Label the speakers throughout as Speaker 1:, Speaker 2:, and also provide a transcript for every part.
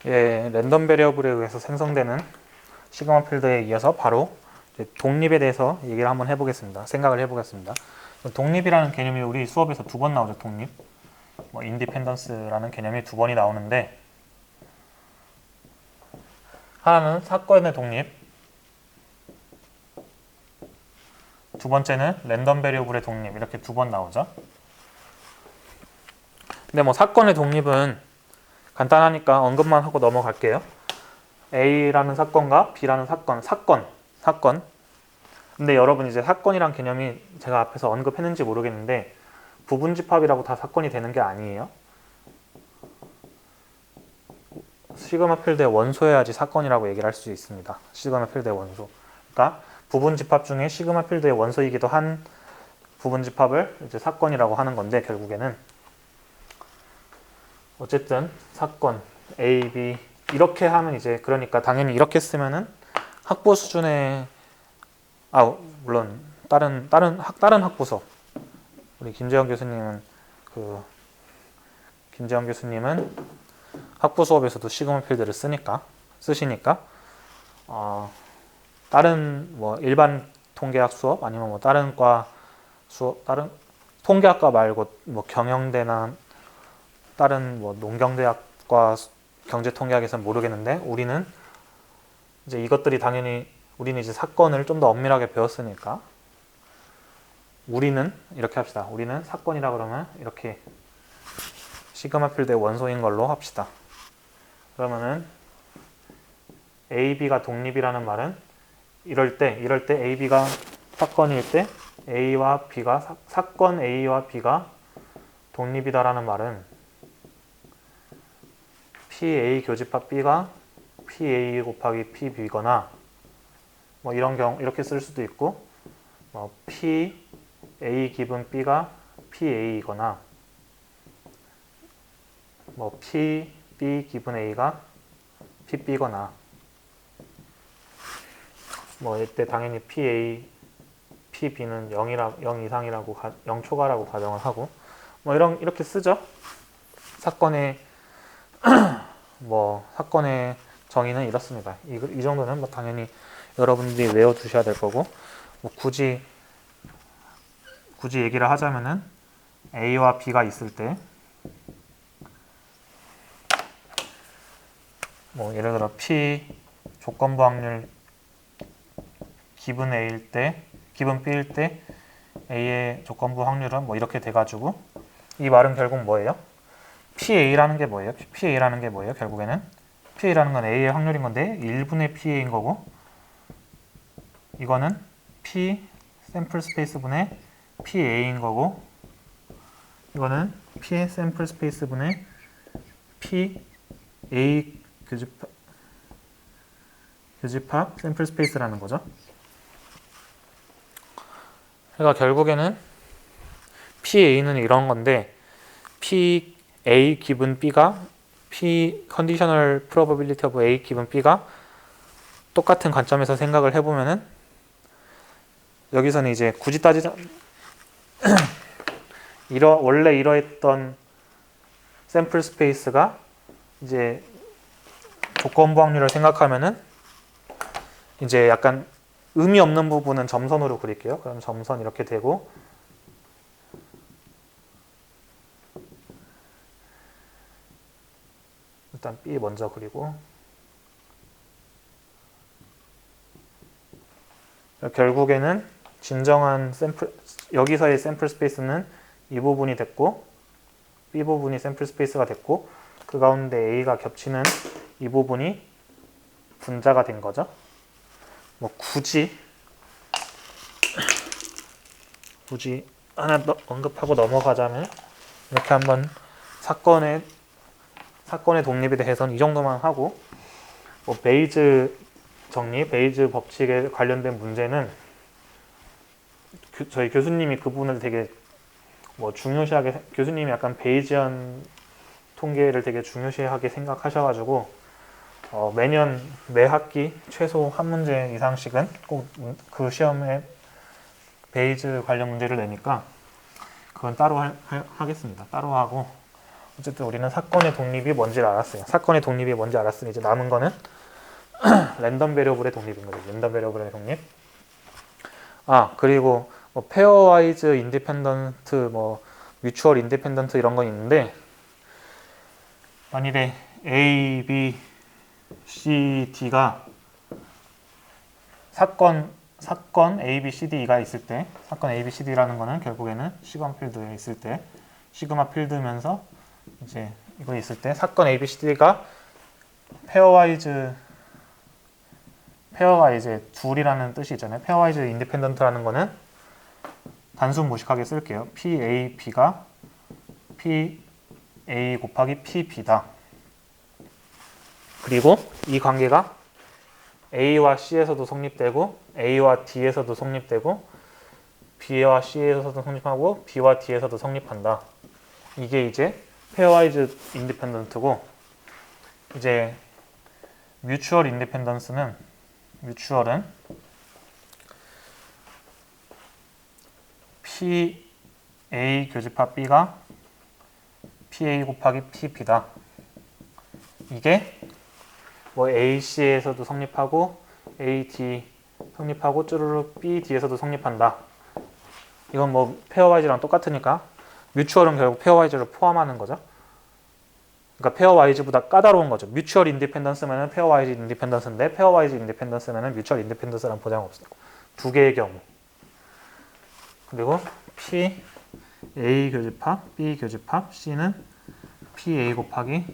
Speaker 1: 예, 랜덤 베리어블에 의해서 생성되는 시그마 필드에 이어서 바로 이제 독립에 대해서 얘기를 한번 해보겠습니다. 생각을 해보겠습니다. 독립이라는 개념이 우리 수업에서 두 번 나오죠. 독립, 뭐 인디펜던스라는 개념이 두 번이 나오는데, 하나는 사건의 독립, 두 번째는 랜덤 베리어블의 독립, 이렇게 두 번 나오죠. 근데 뭐 사건의 독립은 간단하니까 언급만 하고 넘어갈게요. A라는 사건과 B라는 사건. 근데 여러분 이제 사건이란 개념이 제가 앞에서 언급했는지 모르겠는데 부분집합이라고 다 사건이 되는 게 아니에요. 시그마 필드의 원소여야지 사건이라고 얘기를 할 수 있습니다. 시그마 필드의 원소. 그러니까 부분집합 중에 시그마 필드의 원소이기도 한 부분집합을 이제 사건이라고 하는 건데, 결국에는 어쨌든 사건 A, B 이렇게 하면 이제, 그러니까 당연히 이렇게 쓰면은 학부 수준의 물론 다른 학부서, 우리 김재영 교수님은 학부 수업에서도 시그마 필드를 쓰시니까 다른 뭐 일반 통계학 수업 아니면 뭐 다른 과 수업, 다른 통계학과 말고 뭐 경영대나 다른 뭐 농경대학과 경제통계학에서는 모르겠는데, 우리는 이제 이것들이 당연히, 우리는 이제 사건을 좀 더 엄밀하게 배웠으니까 우리는 이렇게 합시다. 우리는 사건이라 그러면 이렇게 시그마 필드의 원소인 걸로 합시다. 그러면은 A, B가 독립이라는 말은 이럴 때 A, B가 사건일 때 A와 B가 사건 A와 B가 독립이다라는 말은 PA 교집합 B가 PA 곱하기 PB거나 뭐 이런 경우 이렇게 쓸 수도 있고, 뭐 PA 기분 B가 PA이거나 뭐 PB 기분 A가 PB거나, 뭐 이때 당연히 PB는 0 이상이라고 0 초과라고 가정을 하고, 뭐 이렇게 쓰죠. 사건의 사건의 정의는 이렇습니다. 이 정도는 뭐 당연히 여러분들이 외워두셔야 될 거고, 뭐 굳이 얘기를 하자면은 A와 B가 있을 때, 뭐 예를 들어 P 조건부 확률 기분 A일 때, 기분 B일 때 A의 조건부 확률은 뭐 이렇게 돼가지고, 이 말은 결국 뭐예요? PA라는 게 뭐예요? 결국에는 PA라는 건 A의 확률인 건데 1분의 PA인 거고, 이거는 P 샘플 스페이스 분의 PA인 거고, 이거는 P 샘플 스페이스 분의 PA 교집합 샘플 스페이스라는 거죠. 그러니까 결국에는 PA는 이런 건데, PA 기분 B가 P conditional probability of A 기분 B가 똑같은 관점에서 생각을 해보면은, 여기서는 이제 굳이 따지자 원래 이러했던 샘플 스페이스가 이제 조건부 확률을 생각하면은 이제 약간 의미 없는 부분은 점선으로 그릴게요. 그럼 점선 이렇게 되고, 일단 B 먼저 그리고, 결국에는 진정한 여기서의 샘플 스페이스는 이 부분이 됐고, B 부분이 샘플 스페이스가 됐고, 그 가운데 A가 겹치는 이 부분이 분자가 된 거죠. 뭐 굳이 하나 더 언급하고 넘어가자면, 이렇게 한번 사건의 독립에 대해서는 이 정도만 하고, 뭐 베이즈 법칙에 관련된 문제는 저희 교수님이 그 부분을 되게 뭐 중요시하게, 교수님이 약간 베이지언 통계를 되게 중요시하게 생각하셔가지고 매년 매 학기 최소 한 문제 이상씩은 꼭 그 시험에 베이즈 관련 문제를 내니까 그건 따로 하겠습니다. 따로 하고, 어쨌든 우리는 사건의 독립이 뭔지를 알았어요. 사건의 독립이 뭔지 알았으니 이제 남은 거는 랜덤 베리어블의 독립인 거죠. 랜덤 베리어블의 독립. 아, 그리고 뭐 페어와이즈 인디펜던트, 뭐 뮤추얼 인디펜던트 이런 건 있는데, 만일에 A, B, C, D가 사건 A, B, C, D가 있을 때, 사건 A, B, C, D라는 거는 결국에는 시그마 필드에 있을 때, 시그마 필드면서 이제 이거 있을 때 사건 A, B, C, D가 페어와이즈 둘이라는 뜻이 있잖아요. 페어와이즈 인디펜던트라는 거는 단순 무식하게 쓸게요. PAB가 PA 곱하기 PB다. 그리고 이 관계가 A와 C에서도 성립되고 A와 D에서도 성립되고 B와 C에서도 성립하고 B와 D에서도 성립한다. 이게 이제 페어와이즈 인디펜던트고, 이제 뮤추얼 인디펜던스는 뮤추얼은 PA 교집합 B가 PA 곱하기 PB다. 이게 뭐 AC에서도 성립하고 AD 성립하고 쭈루룩 BD에서도 성립한다. 이건 뭐 페어와이즈랑 똑같으니까 뮤추얼은 결국 페어와이즈를 포함하는 거죠. 그러니까 페어와이즈보다 까다로운 거죠. 뮤추얼 인디펜던스면은 페어와이즈 인디펜던스인데 페어와이즈 인디펜던스면은 뮤추얼 인디펜던스라는 보장 없어요. 두 개의 경우. 그리고 P A 교집합 B 교집합 C는 PA 곱하기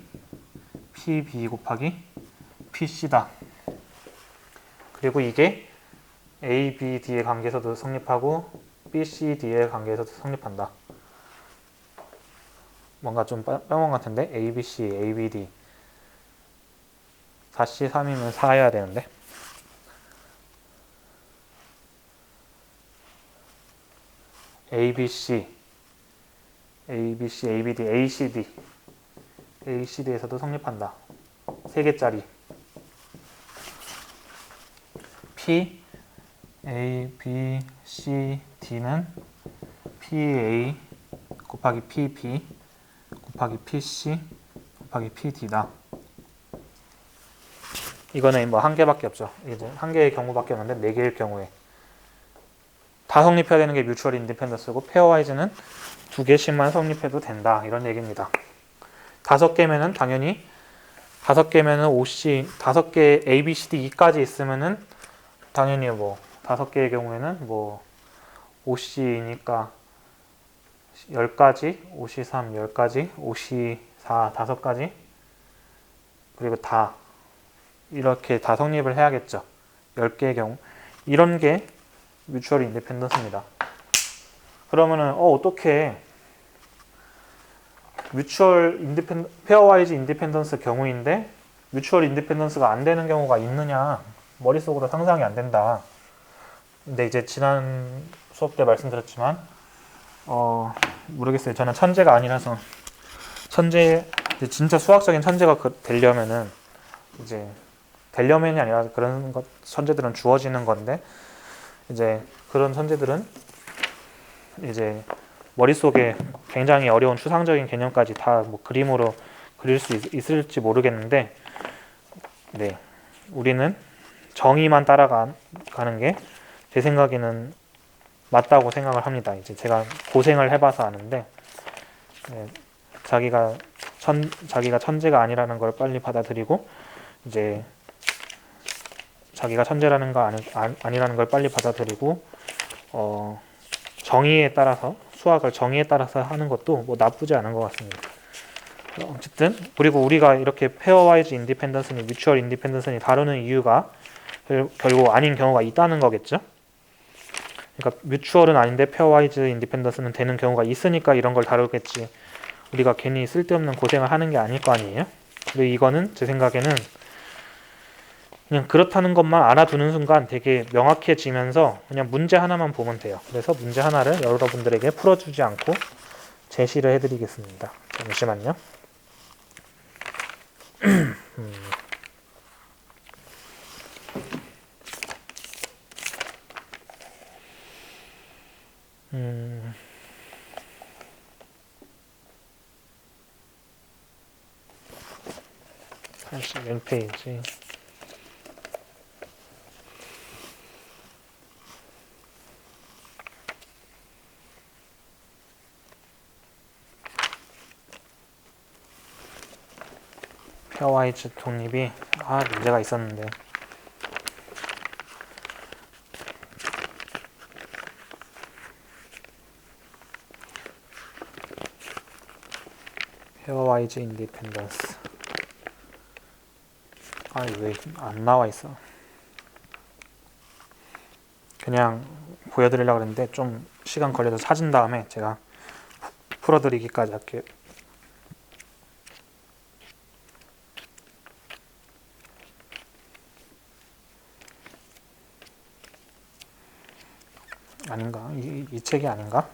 Speaker 1: PB 곱하기 PC다. 그리고 이게 A, B, D의 관계에서도 성립하고 B, C, D의 관계에서도 성립한다. 뭔가 좀 빼먹은 것 같은데 A, B, C, A, B, D 4C, 3이면 4해야 되는데 A, B, C, A, B, C, A, B, D, A, C, D A, C, D에서도 성립한다. 3개짜리 P, A, B, C, D는 PA 곱하기 PB 곱하기 PC 곱하기 PD다. 이거는 뭐 한 개밖에 없죠. 이제 한 개의 경우밖에 없는데 4개일 경우에 다 성립해야 되는 게 뮤추얼 인디펜던스고 페어와이즈는 2개씩만 성립해도 된다. 이런 얘기입니다. 5개면은 당연히 5개면은 OC 5개 A, B, C, D, E까지 있으면은 당연히 뭐 5개의 경우에는 뭐 OC니까 10가지, OC3 10가지, OC4 5가지, 그리고 다 이렇게 다 성립을 해야겠죠. 10개의 경우. 이런 게 뮤추얼 인디펜던스입니다. 그러면은 어떻게 페어와이즈 인디펜던스 경우인데 뮤추얼 인디펜던스가 안 되는 경우가 있느냐, 머릿속으로 상상이 안 된다. 근데 이제 지난 수업 때 말씀드렸지만 모르겠어요. 저는 천재가 아니라서 진짜 수학적인 천재가 되려면은 이제 되려면이 아니라 그런 것 천재들은 주어지는 건데 이제 그런 천재들은 이제 머릿속에 굉장히 어려운 추상적인 개념까지 다 뭐 그림으로 그릴 수 있을지 모르겠는데, 네, 우리는 정의만 따라가는 게 제 생각에는 맞다고 생각을 합니다. 이제 제가 고생을 해봐서 아는데, 네, 자기가 천재가 아니라는 걸 빨리 받아들이고 이제 자기가 천재라는 거 아니라는 걸 빨리 받아들이고 정의에 따라서 수학을 정의에 따라서 하는 것도 뭐 나쁘지 않은 것 같습니다. 어쨌든 그리고 우리가 이렇게 페어와이즈 인디펜던스니 뮤추얼 인디펜던스니 다루는 이유가 결국 아닌 경우가 있다는 거겠죠. 그러니까 뮤추얼은 아닌데 페어와이즈 인디펜던스는 되는 경우가 있으니까 이런 걸 다루겠지. 우리가 괜히 쓸데없는 고생을 하는 게 아닐 거 아니에요. 그리고 이거는 제 생각에는 그냥 그렇다는 것만 알아두는 순간 되게 명확해지면서 그냥 문제 하나만 보면 돼요. 그래서 문제 하나를 여러분들에게 풀어주지 않고 제시를 해드리겠습니다. 잠시만요. 다시 맨 페이지. 페어와이즈 독립이 문제가 있었는데. 페어와이즈 인디펜던스. 왜 안 나와 있어? 그냥 보여드리려고 했는데 좀 시간 걸려서 찾은 다음에 제가 풀어드리기까지 할게요. 아닌가? 이 책이 아닌가?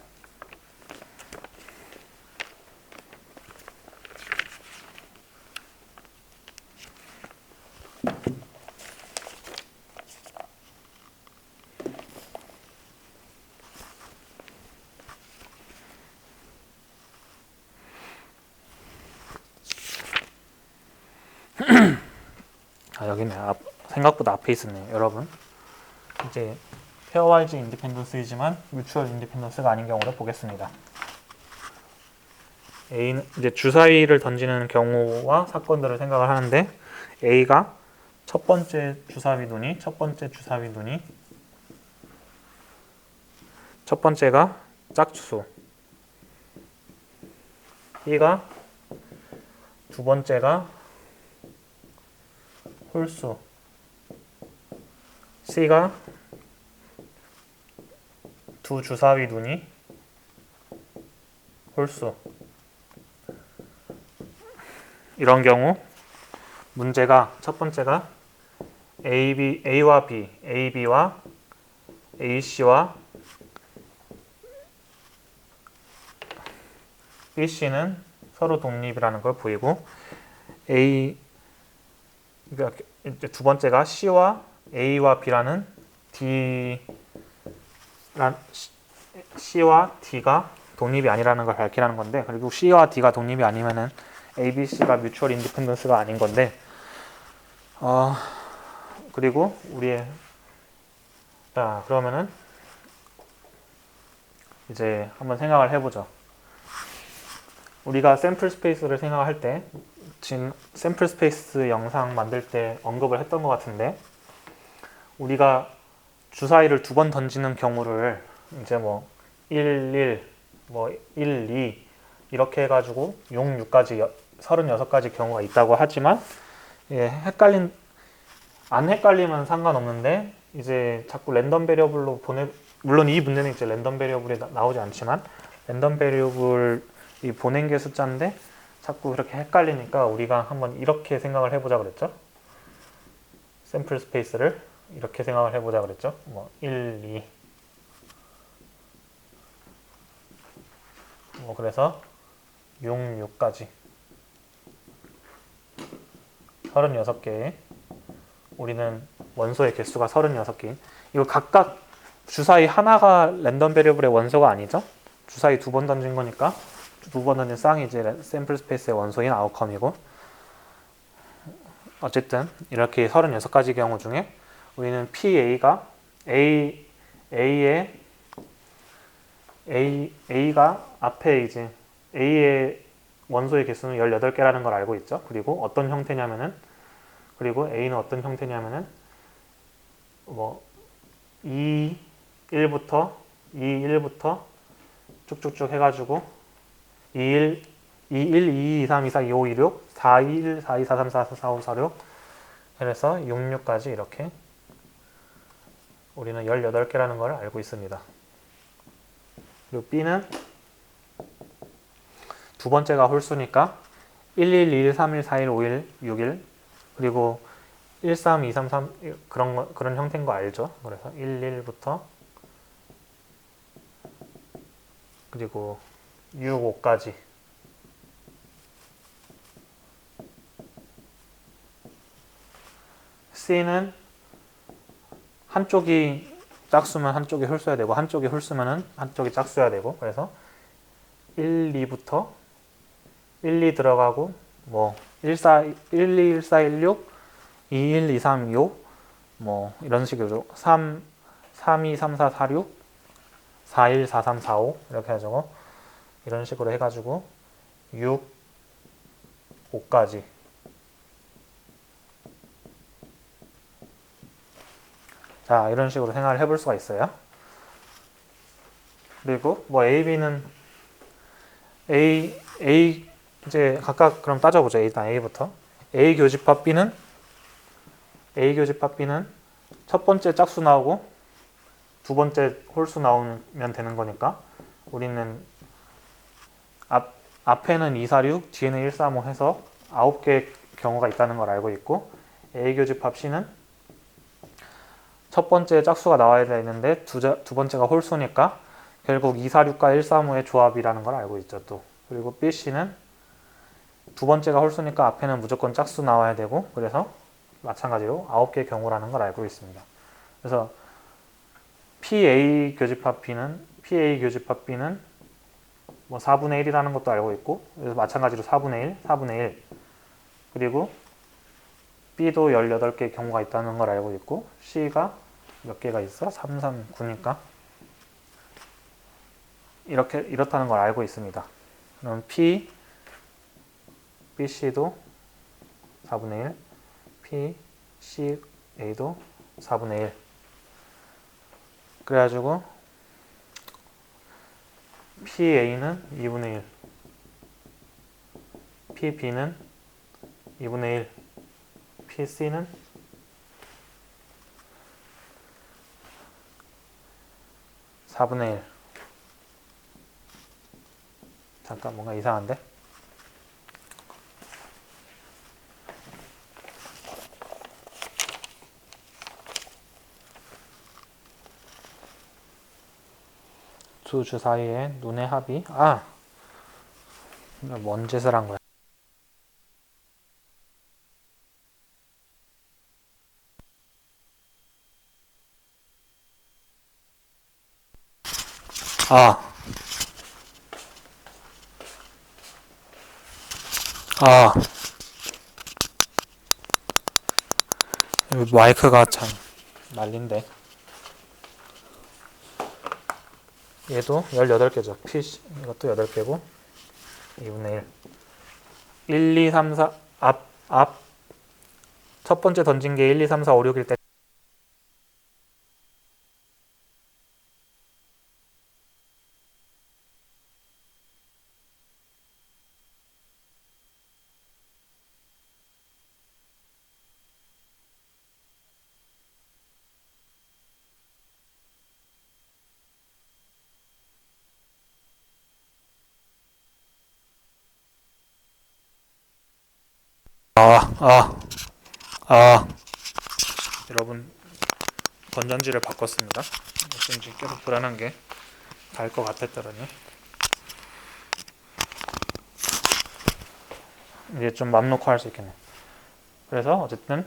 Speaker 1: 여기네. 생각보다 앞에 있었네요. 여러분, 이제 페어와이즈 인디펜던스이지만 뮤추얼 인디펜던스가 아닌 경우를 보겠습니다. A는 이제 주사위를 던지는 경우와 사건들을 생각을 하는데, A가 첫 번째 주사위 눈이 첫 번째가 짝수, B가 두 번째가 홀수, C가 두 주사위 눈이 홀수. 이런 경우 문제가 첫 번째가 A와 B, AB와 AC와 BC는 서로 독립이라는 걸 보이고, 그러니까 두 번째가 C와 A와 B라는 C와 D가 독립이 아니라는 걸 밝히라는 건데, 그리고 C와 D가 독립이 아니면은 A, B, C가 뮤추얼 인디펜던스가 아닌 건데, 그리고 자, 그러면은 이제 한번 생각을 해보죠. 우리가 샘플 스페이스를 생각할 때 샘플 스페이스 영상 만들 때 언급을 했던 것 같은데, 우리가 주사위를 두 번 던지는 경우를 이제 1, 2 이렇게 해가지고 6, 6까지 36가지 경우가 있다고 하지만, 안 헷갈리면 상관없는데, 이제 자꾸 랜덤 베리어블로 물론 이 문제는 이제 랜덤 베리어블이 나오지 않지만, 랜덤 베리어블이 보낸 게 숫자인데 자꾸 그렇게 헷갈리니까 우리가 한번 이렇게 생각을 해보자 그랬죠. 샘플 스페이스를 이렇게 생각을 해보자 그랬죠. 1, 2 그래서 6, 6까지 36개의 우리는 원소의 개수가 36개인, 이거 각각 주사위 하나가 랜덤 베리어블의 원소가 아니죠. 주사위 두 번 던진 거니까 두 번 던진 쌍이 이제 샘플 스페이스의 원소인 아웃컴이고, 어쨌든 이렇게 36가지 경우 중에 우리는 PA가 A가 앞에 이제 A의 원소의 개수는 18개라는 걸 알고 있죠. 그리고 어떤 형태냐면은, 그리고 A는 어떤 형태냐면은 2, 1부터 쭉쭉쭉 해가지고 2, 2, 3, 2, 4, 2, 5, 2, 6, 4, 1, 4, 2, 4, 3, 4, 4, 5, 4, 6 그래서 6, 6까지 이렇게 우리는 18개라는 걸 알고 있습니다. 그리고 B는 두 번째가 홀수니까 1, 1, 2, 1, 3, 1, 4, 1, 5, 1, 6, 1 그리고 1, 3, 2, 3, 3 그런 형태인 거 알죠? 그래서 1, 1부터 그리고 6, 5까지 C는 한쪽이 짝수면 한쪽이 홀수여야 되고, 한쪽이 홀수면 한쪽이 짝수여야 되고, 그래서 1, 2부터 1, 2 들어가고 121416, 21235, 뭐 이런 식으로 323446, 414345 이렇게 해가지고 이런 식으로 해가지고 6, 5까지. 자, 이런 식으로 생각을 해볼 수가 있어요. 그리고 뭐 A 이제 각각 그럼 따져보죠. 일단 A부터. A 교집합 B는 첫 번째 짝수 나오고 두 번째 홀수 나오면 되는 거니까 우리는 앞에는 246, 뒤에는 135 해서 9개의 경우가 있다는 걸 알고 있고, A 교집합 C는 첫 번째 짝수가 나와야 되는데 두 번째가 홀수니까 결국 246과 135의 조합이라는 걸 알고 있죠. 또 그리고 BC는 두 번째가 홀수니까 앞에는 무조건 짝수 나와야 되고, 그래서 마찬가지로 9개의 경우라는 걸 알고 있습니다. 그래서 PA 교집합 B는 뭐 4분의 1이라는 것도 알고 있고, 그래서 마찬가지로 4분의 1 그리고 B도 18개의 경우가 있다는 걸 알고 있고, C가 몇 개가 있어? 3, 3, 9니까 이렇다는 걸 알고 있습니다. 그럼 BC도 4분의 1, PCA도 4분의 1 그래가지고 PA는 2분의 1, PB는 2분의 1, PC는 4분의 1. 잠깐 뭔가 이상한데? 두 주 사이에 눈의 합이 뭔 짓을 한 거야? 마이크가 참 난린데. 얘도 18개죠. 이것도 8개고 2분의 1. 1, 2, 3, 4 첫 번째 던진 게 1, 2, 3, 4, 5, 6일 때 여러분 건전지를 바꿨습니다. 어쩐지 계속 불안한 게 갈 것 같았더니 이제 좀 맘 놓고 할 수 있겠네. 그래서 어쨌든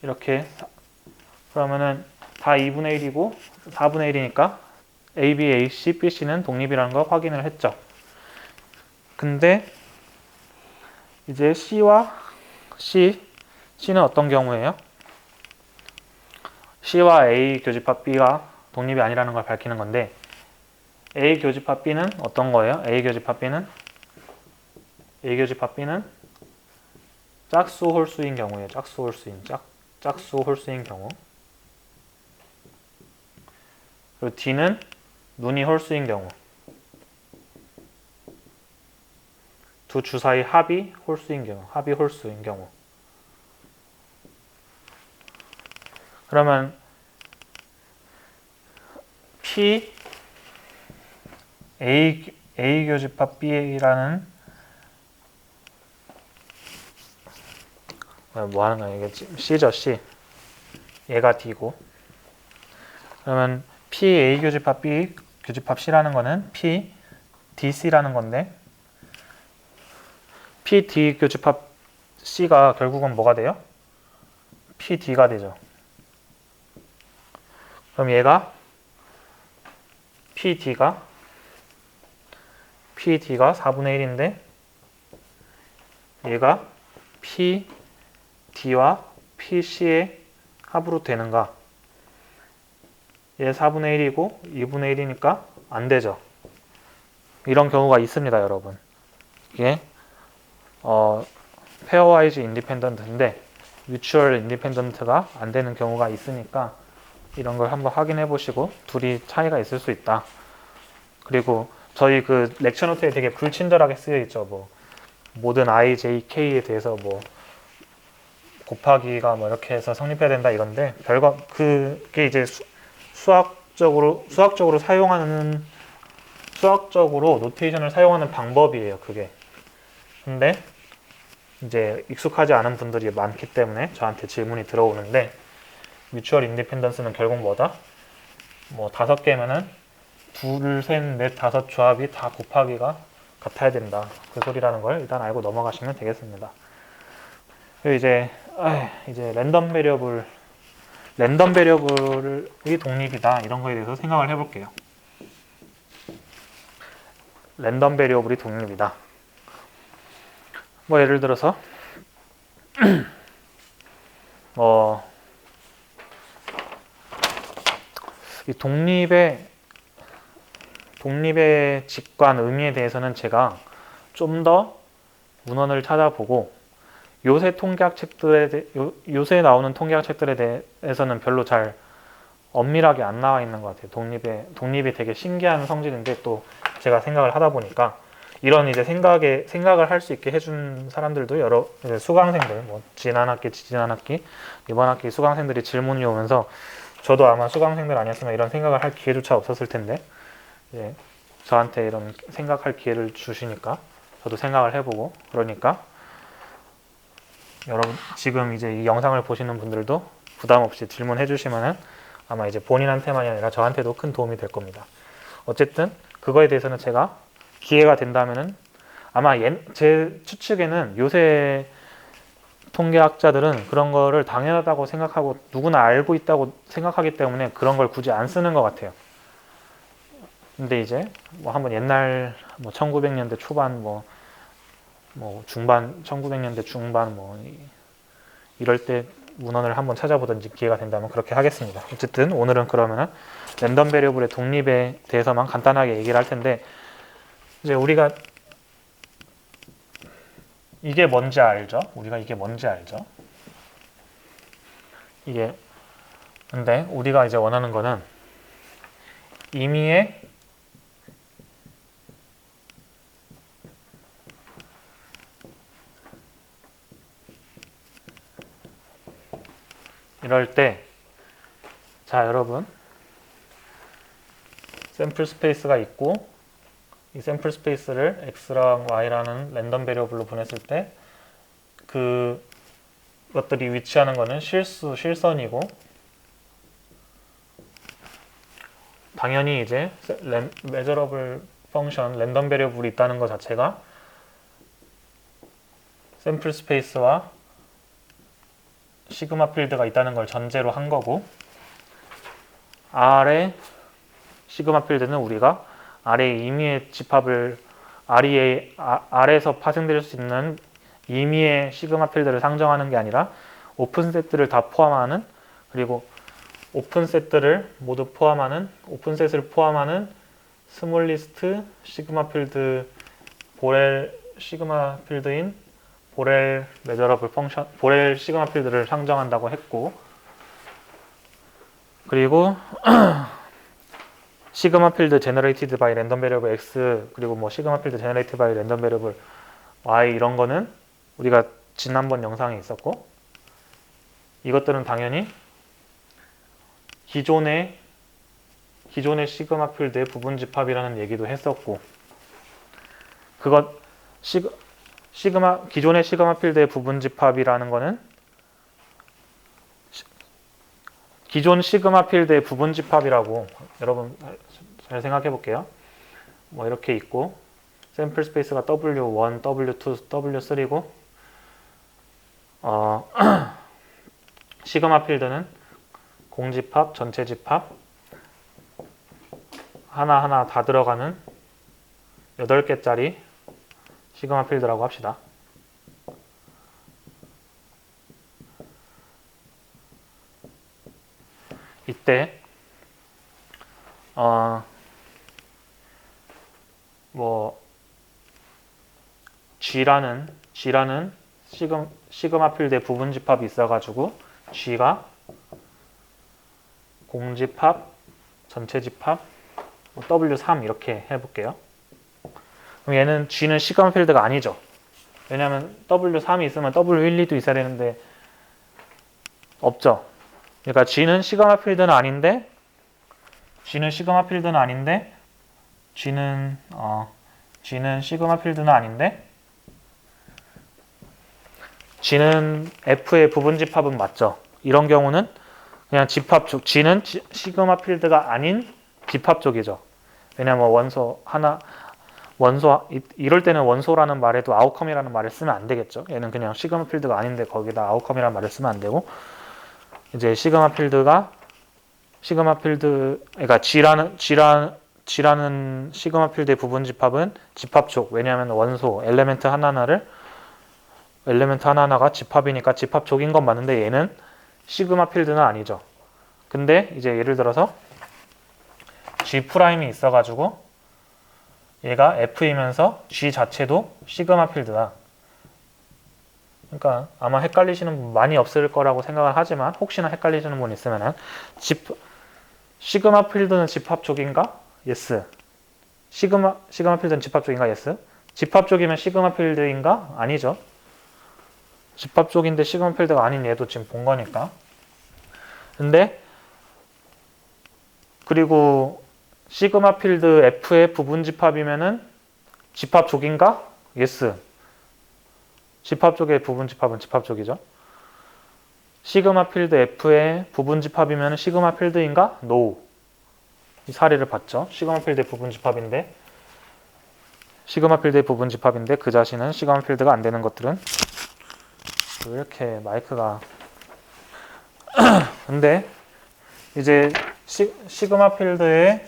Speaker 1: 이렇게 그러면은 다 2분의 1이고 4분의 1이니까 AB, AC, BC는 독립이라는 걸 확인을 했죠. 근데 이제 C는 어떤 경우예요? C와 A 교집합 B가 독립이 아니라는 걸 밝히는 건데, A 교집합 B는 어떤 거예요? A 교집합 B는 짝수 홀수인 경우예요. 짝수 홀수인 경우. 그리고 D는 눈이 홀수인 경우. 두 주 사이 합이 홀수인 경우. 그러면 A 교집합 B라는 뭐 하는 거야? 이게 C죠, C. 얘가 D고. 그러면 PA 교집합 B 교집합 C라는 거는 PDC라는 건데, PD 교집합 C가 결국은 뭐가 돼요? PD가 되죠. 그럼 얘가 PD가 4분의 1인데 얘가 P, D와 PC의 합으로 되는가? 얘 4분의 1이고 2분의 1이니까 안 되죠. 이런 경우가 있습니다, 여러분. 이게 페어와이즈 인디펜던트인데 뮤추얼 인디펜던트가 안 되는 경우가 있으니까 이런 걸 한번 확인해 보시고 둘이 차이가 있을 수 있다. 그리고 저희 그 렉처 노트에 되게 불친절하게 쓰여 있죠. 뭐 모든 i, j, k에 대해서 뭐 곱하기가 뭐 이렇게 해서 성립해야 된다 이건데 별거 그게 이제 수학적으로 노테이션을 사용하는 방법이에요. 그게. 근데 이제 익숙하지 않은 분들이 많기 때문에 저한테 질문이 들어오는데 뮤추얼 인디펜던스는 결국 뭐다? 뭐 5개면은 둘, 셋, 넷, 5 조합이 다 곱하기가 같아야 된다. 그 소리라는 걸 일단 알고 넘어가시면 되겠습니다. 그리고 이제 랜덤 베리어블이 독립이다. 이런 거에 대해서 생각을 해볼게요. 랜덤 베리어블이 독립이다. 뭐 예를 들어서 이 독립의 직관 의미에 대해서는 제가 좀 더 문헌을 찾아보고 요새 나오는 통계학 책들에 대해서는 별로 잘 엄밀하게 안 나와 있는 것 같아요. 독립이 되게 신기한 성질인데 또 제가 생각을 하다 보니까 이런 이제 생각을 할 수 있게 해준 사람들도 여러 수강생들, 뭐 지난 학기, 이번 학기 수강생들이 질문이 오면서 저도 아마 수강생들 아니었으면 이런 생각을 할 기회조차 없었을 텐데 이제 저한테 이런 생각할 기회를 주시니까 저도 생각을 해보고 그러니까 여러분 지금 이제 이 영상을 보시는 분들도 부담 없이 질문해 주시면은 아마 이제 본인한테만이 아니라 저한테도 큰 도움이 될 겁니다. 어쨌든 그거에 대해서는 제가 기회가 된다면은 아마 제 추측에는 요새 통계학자들은 그런 거를 당연하다고 생각하고 누구나 알고 있다고 생각하기 때문에 그런 걸 굳이 안 쓰는 것 같아요. 근데 이제 뭐 한번 옛날 뭐 1900년대 초반 뭐 중반 1900년대 중반 뭐 이럴 때 문헌을 한번 찾아보든지 기회가 된다면 그렇게 하겠습니다. 어쨌든 오늘은 그러면은 랜덤 베리어블의 독립에 대해서만 간단하게 얘기를 할 텐데 이제 우리가 이게 뭔지 알죠? 이게 근데 우리가 이제 원하는 거는 임의의 이럴 때 자 여러분 샘플 스페이스가 있고 이 샘플 스페이스를 x랑 y라는 랜덤 베리어블로 보냈을 때 그것들이 위치하는 거는 실선이고 당연히 이제 measurable 펑션 랜덤 베리어블이 있다는 것 자체가 샘플 스페이스와 시그마 필드가 있다는 걸 전제로 한 거고 R의 시그마 필드는 우리가 R의 임의의 집합을 R에서 파생될 수 있는 임의의 시그마 필드를 상정하는 게 아니라 오픈 세트를 다 포함하는 그리고 오픈셋을 포함하는 스몰리스트 시그마 필드 시그마 필드인 보렐 메저러블 펑션 보렐 시그마 필드를 상정한다고 했고 그리고 시그마 필드 제너레이티드 바이 랜덤 베리어블 x 그리고 뭐 시그마 필드 제너레이티드 바이 랜덤 베리어블 y 이런 거는 우리가 지난번 영상에 있었고 이것들은 당연히 기존의 시그마 필드의 부분 집합이라는 얘기도 했었고 기존의 시그마 필드의 부분 집합이라는 거는 기존 시그마 필드의 부분 집합이라고 여러분 잘 생각해 볼게요. 뭐 이렇게 있고 샘플 스페이스가 W1, W2, W3고 시그마 필드는 공집합, 전체 집합 하나하나 다 들어가는 8개짜리 시그마 필드라고 합시다. 이때 뭐 G라는 시그마 필드의 부분 집합이 있어가지고 G가 공집합, 전체 집합, W3 이렇게 해볼게요. 그럼 얘는 G는 시그마 필드가 아니죠. 왜냐하면 W3이 있으면 W1, 2도 있어야 되는데 없죠. 그러니까 G는 시그마 필드는 아닌데 G는 시그마 필드는 G는 F의 부분 집합은 맞죠. 이런 경우는 그냥 집합 쪽, G는 시그마 필드가 아닌 집합 쪽이죠. 왜냐면 이럴 때는 원소라는 말에도 아웃컴이라는 말을 쓰면 안 되겠죠. 얘는 그냥 시그마 필드가 아닌데 거기다 아웃컴이라는 말을 쓰면 안 되고, 이제 그러니까 G라는 시그마 필드의 부분 집합은 집합 쪽. 왜냐하면 원소 엘리멘트 하나하나가 집합이니까 집합 쪽인 건 맞는데 얘는 시그마 필드는 아니죠. 근데 이제 예를 들어서 G'이 있어가지고 얘가 F이면서 G 자체도 시그마 필드다. 그러니까 아마 헷갈리시는 분 많이 없을 거라고 생각을 하지만 혹시나 헷갈리시는 분 있으면은 시그마 필드는 집합 쪽인가? yes. 시그마 필드는 집합 쪽인가? yes. 집합 쪽이면 시그마 필드인가? 아니죠. 집합 쪽인데 시그마 필드가 아닌 얘도 지금 본 거니까. 근데 그리고 시그마 필드 F의 부분 집합이면은 집합 쪽인가? yes. 집합 쪽의 부분 집합은 집합 쪽이죠. 시그마 필드 F의 부분 집합이면 시그마 필드인가? no. 이 사례를 봤죠. 시그마 필드의 부분 집합인데 그 자신은 시그마 필드가 안 되는 것들은 왜 이렇게 마이크가 근데 이제 시그마 필드의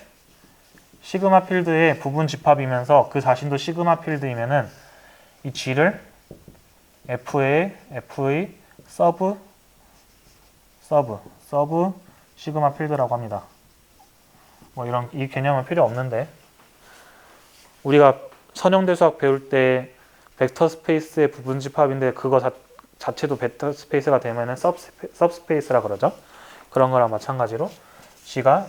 Speaker 1: 부분 집합이면서 그 자신도 시그마 필드이면은 이 G를 F의 서브 시그마 필드라고 합니다. 뭐 이 개념은 필요 없는데 우리가 선형대수학 배울 때 벡터 스페이스의 부분 집합인데 그거 자체도 벡터 스페이스가 되면은 सब스페이스라 그러죠. 그런 거랑 마찬가지로 G가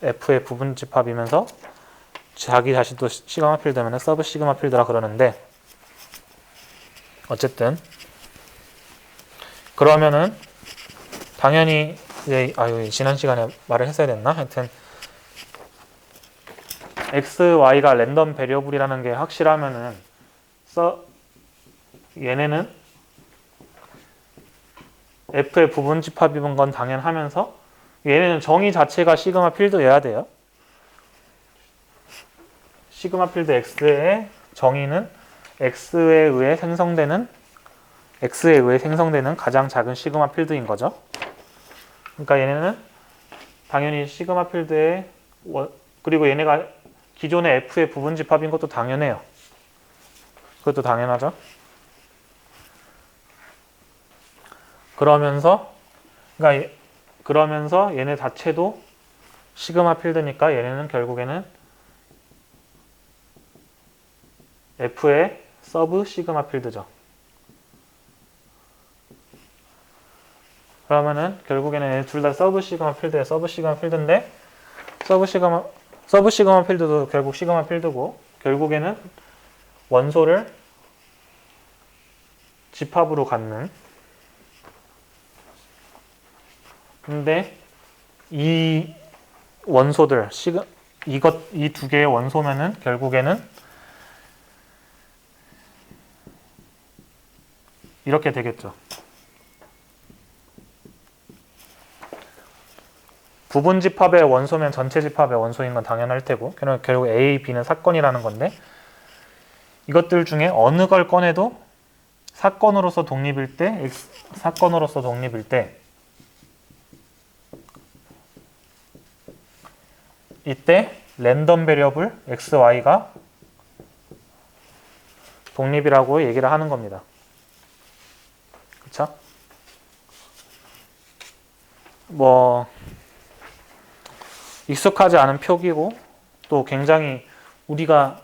Speaker 1: F의 부분 집합이면서 자기 자신도 시그마 필드면 서브 시그마 필드라 그러는데 어쨌든 그러면은 당연히 이제 지난 시간에 말을 했어야 됐나? 하여튼 x, y가 랜덤 베리어블이라는 게 확실하면은 얘네는 f의 부분 집합인 건 당연하면서 얘네는 정의 자체가 시그마 필드여야 돼요. 시그마 필드 x의 정의는 x에 의해 생성되는 가장 작은 시그마 필드인 거죠. 그러니까 얘네는 당연히 시그마 필드의 그리고 얘네가 기존의 f의 부분 집합인 것도 당연해요. 그것도 당연하죠. 그러면서 얘네 자체도 시그마 필드니까 얘네는 결국에는 f의 서브 시그마 필드죠. 그러면은 결국에는 둘 다 서브 시그마 필드에 서브 시그마 필드인데 서브 시그마 필드도 결국 시그마 필드고 결국에는 원소를 집합으로 갖는. 근데 이 원소들 이 두 개의 원소면은 결국에는 이렇게 되겠죠. 부분 집합의 원소면 전체 집합의 원소인 건 당연할 테고 결국 A, B는 사건이라는 건데 이것들 중에 어느 걸 꺼내도 사건으로서 독립일 때 이때 랜덤 베리어블 x, y가 독립이라고 얘기를 하는 겁니다. 그쵸? 익숙하지 않은 표기고 또 굉장히 우리가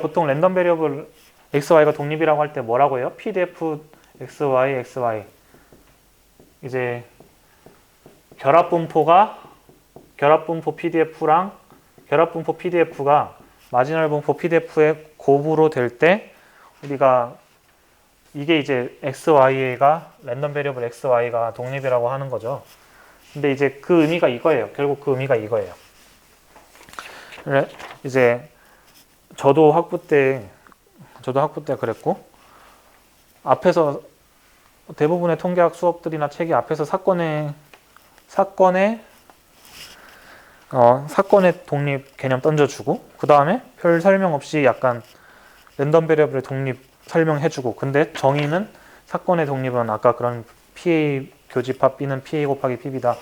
Speaker 1: 보통 랜덤 베리어블 x, y가 독립이라고 할 때 뭐라고 해요? pdf x, y, x, y. 이제 결합분포 PDF랑 결합분포 PDF가 마지널 분포 PDF의 곱으로 될 때 우리가 이게 이제 x, y가 랜덤 베리어블 x, y가 독립이라고 하는 거죠. 근데 이제 그 의미가 이거예요. 결국 그 의미가 이거예요. 이제 저도 학부 때 그랬고 앞에서 대부분의 통계학 수업들이나 책이 앞에서 사건의 독립 개념 던져주고 그 다음에 별 설명 없이 약간 랜덤 베리어블의 독립 설명해주고 근데 정의는 사건의 독립은 아까 그런 PA 교집합 B는 PA 곱하기 PB다.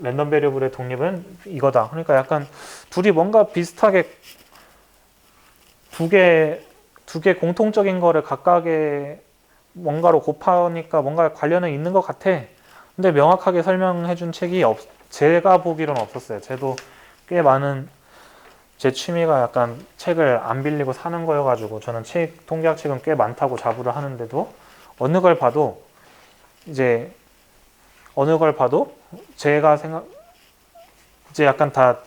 Speaker 1: 랜덤 베리어블의 독립은 이거다. 그러니까 약간 둘이 뭔가 비슷하게 두 개 공통적인 거를 각각의 뭔가로 곱하니까 뭔가 관련은 있는 것 같아. 근데 명확하게 설명해준 책이 제가 보기로는 없었어요. 저도 꽤 많은 제 취미가 약간 책을 안 빌리고 사는 거여가지고 저는 통계학 책은 꽤 많다고 자부를 하는데도 어느 걸 봐도 제가 이제 약간 다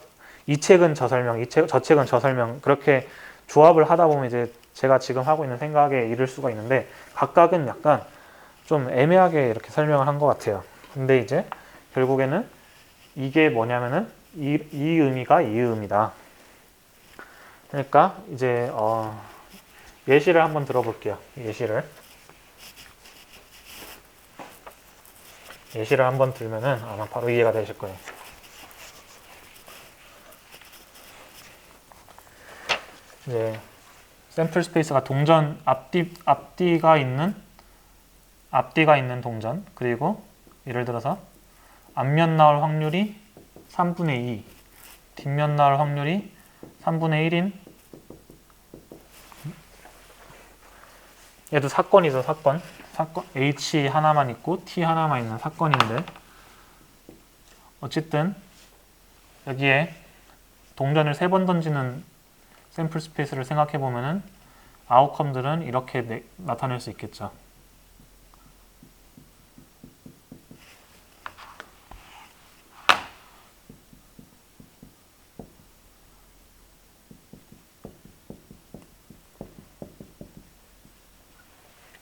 Speaker 1: 이 책은 저 설명, 저 책은 저 설명 그렇게 조합을 하다 보면 이제 제가 지금 하고 있는 생각에 이를 수가 있는데 각각은 약간 좀 애매하게 이렇게 설명을 한 것 같아요. 근데 이제 결국에는 이게 뭐냐면은 이 의미가 이 의미다. 그러니까 이제 예시를 한번 들어볼게요. 예시를 한번 들면은 아마 바로 이해가 되실 거예요. 이제 샘플 스페이스가 동전 앞뒤가 있는 동전 그리고 예를 들어서 앞면 나올 확률이 3분의 2 뒷면 나올 확률이 3분의 1인 얘도 사건이죠. 사건 H 하나만 있고 T 하나만 있는 사건인데 어쨌든 여기에 동전을 3번 던지는 샘플 스페이스를 생각해 보면은 아웃컴들은 이렇게 나타낼 수 있겠죠.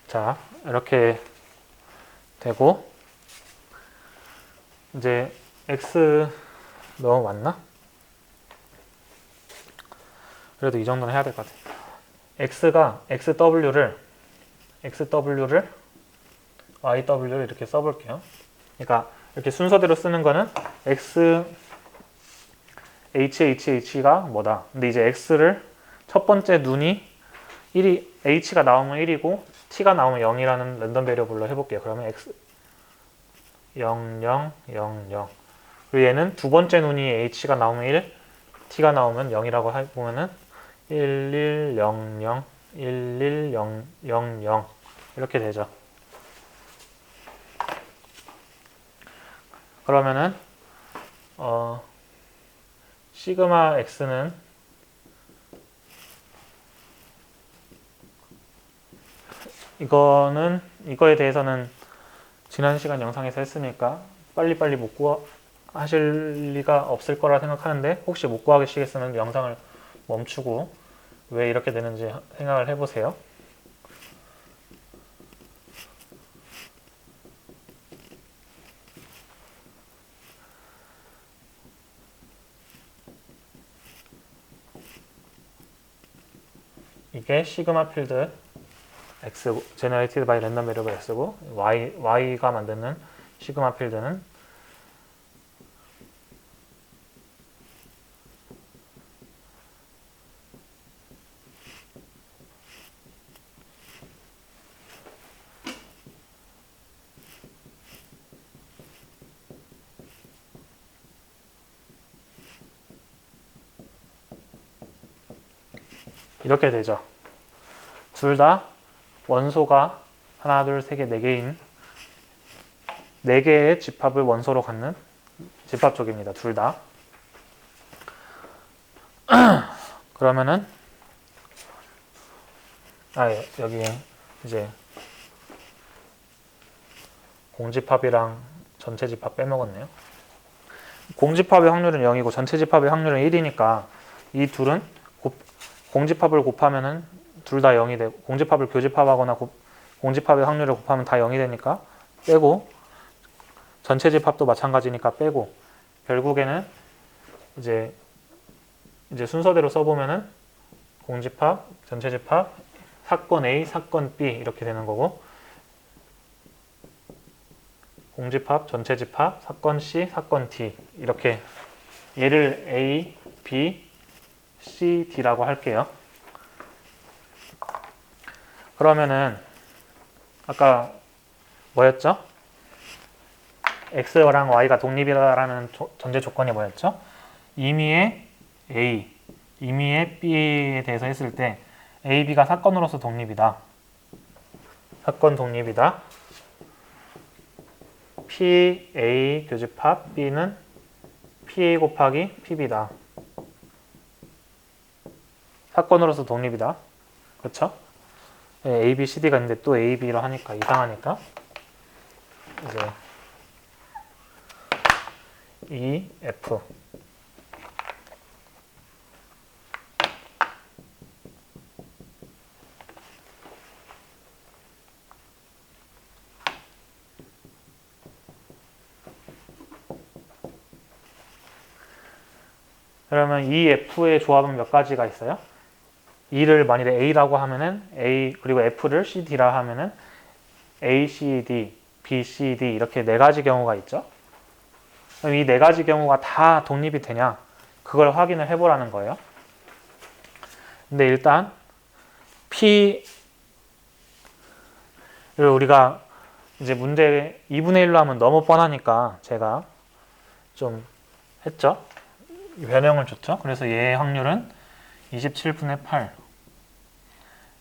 Speaker 1: 자, 이렇게 되고 이제 x 너무 많나? 그래도 이 정도는 해야 될 것 같아요. XW를 YW를 이렇게 써볼게요. 그러니까 이렇게 순서대로 쓰는 거는 X, HHH가 뭐다. 근데 이제 X를 첫 번째 눈이 H가 나오면 1이고 T가 나오면 0이라는 랜덤 베리어블로 해볼게요. 그러면 X 0, 0, 0, 0 그리고 얘는 두 번째 눈이 H가 나오면 1, T가 나오면 0이라고 해보면은 1, 1, 0, 0, 1, 1, 0, 0, 0 이렇게 되죠. 그러면은 시그마 x는 이거에 대해서는 지난 시간 영상에서 했으니까 빨리빨리 못 구하실 리가 없을 거라 생각하는데 혹시 못 구하시겠으면 영상을 멈추고 왜 이렇게 되는지 생각을 해보세요. 이게 시그마 필드 X generated by random variable X고 Y가 만드는 시그마 필드는 이렇게 되죠. 둘 다 원소가 하나, 둘, 세 개, 네 개인 네 개의 집합을 원소로 갖는 집합 쪽입니다. 둘 다. 그러면은 여기 이제 공집합이랑 전체 집합 빼먹었네요. 공집합의 확률은 0이고 전체 집합의 확률은 1이니까 이 둘은 공집합을 곱하면은 둘 다 0이 되고, 공집합을 교집합하거나 공집합의 확률을 곱하면 다 0이 되니까 빼고, 전체 집합도 마찬가지니까 빼고, 결국에는 이제 순서대로 써보면은 공집합, 전체 집합, 사건 A, 사건 B 이렇게 되는 거고, 공집합, 전체 집합, 사건 C, 사건 D 이렇게 얘를 A, B, C, D라고 할게요. 그러면은 아까 뭐였죠? X랑 Y가 독립이라는 전제 조건이 뭐였죠? 임의의 A, 임의의 B에 대해서 했을 때 A, B가 사건으로서 독립이다. 사건 독립이다. PA 교집합 B는 PA 곱하기 PB다. 사건으로서 독립이다. 그렇죠? A, B, C, D가 있는데 또 A, B로 하니까 이상하니까 이제 E, F 그러면 E, F의 조합은 몇 가지가 있어요? E를 만일에 A라고 하면은 A 그리고 F를 CD라 하면은 A, C, D, B, C, D 이렇게 네 가지 경우가 있죠. 그럼 이 네 가지 경우가 다 독립이 되냐? 그걸 확인을 해보라는 거예요. 근데 일단 P를 우리가 이제 문제 2분의 1로 하면 너무 뻔하니까 제가 좀 했죠. 변형을 줬죠. 그래서 얘의 확률은 27분의 8.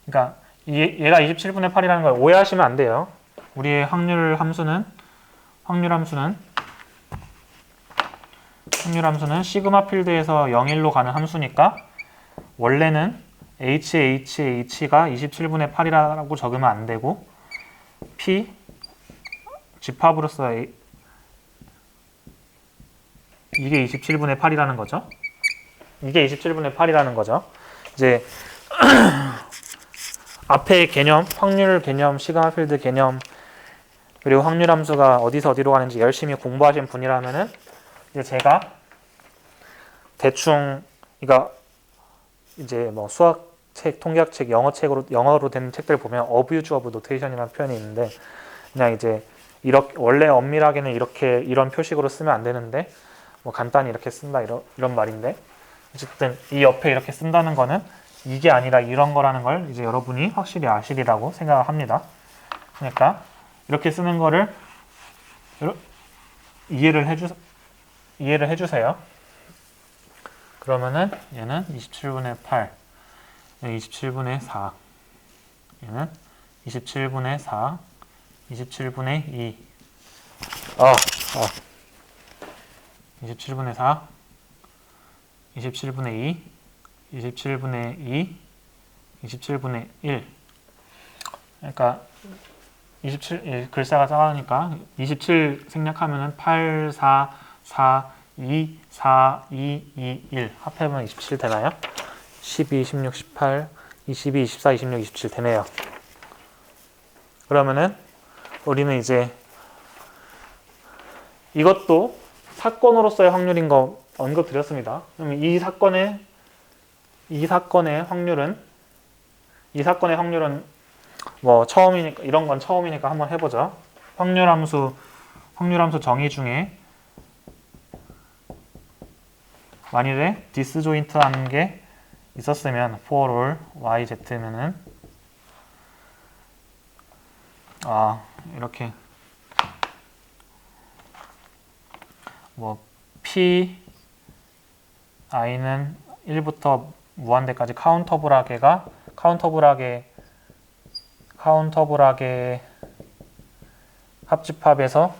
Speaker 1: 그러니까 얘가 27분의 8이라는 걸 오해하시면 안 돼요. 우리의 확률 함수는 시그마 필드에서 0,1로 가는 함수니까 원래는 HHH가 27분의 8이라고 적으면 안 되고 P 집합으로서 이게 27분의 8이라는 거죠. 이게 27분의 8이라는 거죠. 이제 앞에 개념, 확률 개념, 시그마 필드 개념 그리고 확률 함수가 어디서 어디로 가는지 열심히 공부하신 분이라면은 이제 제가 대충 이거 이제 뭐 수학책, 통계학책, 영어로 된 책들 보면 어뷰즈 오브 노테이션이라는 표현이 있는데 그냥 이제 이렇게 원래 엄밀하게는 이런 표식으로 쓰면 안 되는데 뭐 간단히 이렇게 쓴다 이런 말인데 어쨌든 이 옆에 이렇게 쓴다는 거는 이게 아니라 이런 거라는 걸 이제 여러분이 확실히 아시리라고 생각합니다. 그러니까 이렇게 쓰는 거를 이해를 해주세요. 그러면은 얘는 27분의 8, 얘는 27분의 4, 얘는 27분의 4, 27분의 2. 27분의 4, 27분의 2, 27분의 2, 27분의 1. 그러니까 27, 글자가 작으니까 27 생략하면은 8, 4, 4, 2, 4, 2, 2, 1. 합해보면 27 되나요? 12, 16, 18, 22, 24, 26, 27 되네요. 그러면은 우리는 이제 이것도 사건으로서의 확률인 거 언급드렸습니다. 그러면 이 사건의 확률은 뭐 처음이니까 이런 건 처음이니까 한번 해보죠. 확률함수 정의 중에 만일에 디스조인트하는 게 있었으면 for all yz면은 이렇게 뭐 p i는 1부터 무한대까지 카운터블하게 합집합에서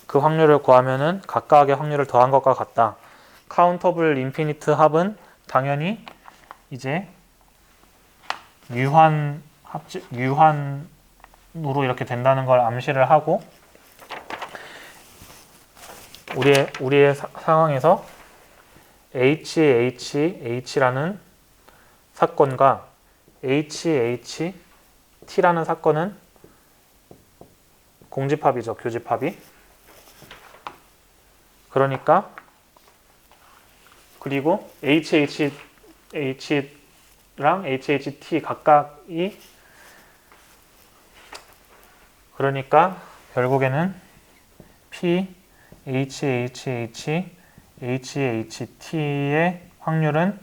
Speaker 1: 그 확률을 구하면은 각각의 확률을 더한 것과 같다. 카운터블 인피니트 합은 당연히 이제 유한으로 이렇게 된다는 걸 암시를 하고, 우리의 상황에서 HHH라는 사건과 HHT라는 사건은 공집합이죠. 교집합이. 그러니까 그리고 HHH랑 HHT 각각이, 그러니까 결국에는 P, HHH, HHT의 확률은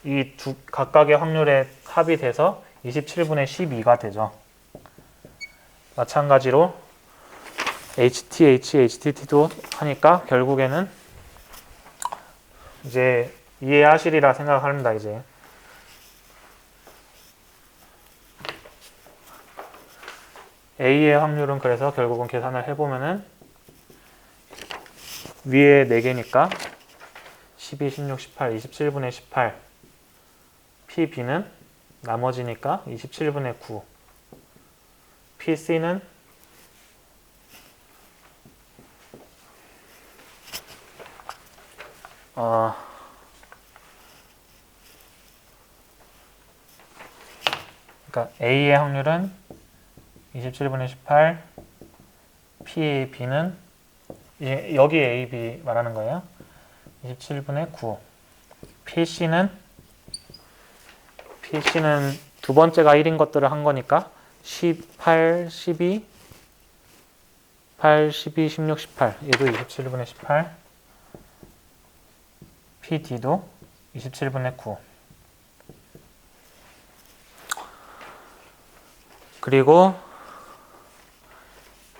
Speaker 1: 이 두 각각의 확률의 합이 돼서 27분의 12가 되죠. 마찬가지로 HTH, HTT도 하니까 결국에는 이제 이해하시리라 생각합니다. 이제 A의 확률은, 그래서 결국은 계산을 해보면은 위에 4개니까 12, 16, 18, 27분의 18, PB는 나머지니까 27분의 9, PC는 그러니까 A의 확률은 27분의 18, PAB는 여기 AB 말하는 거예요. 27분의 9. PC는 두 번째가 1인 것들을 한 거니까 18, 12, 8, 12, 16, 18. 얘도 27분의 18. PD도 27분의 9. 그리고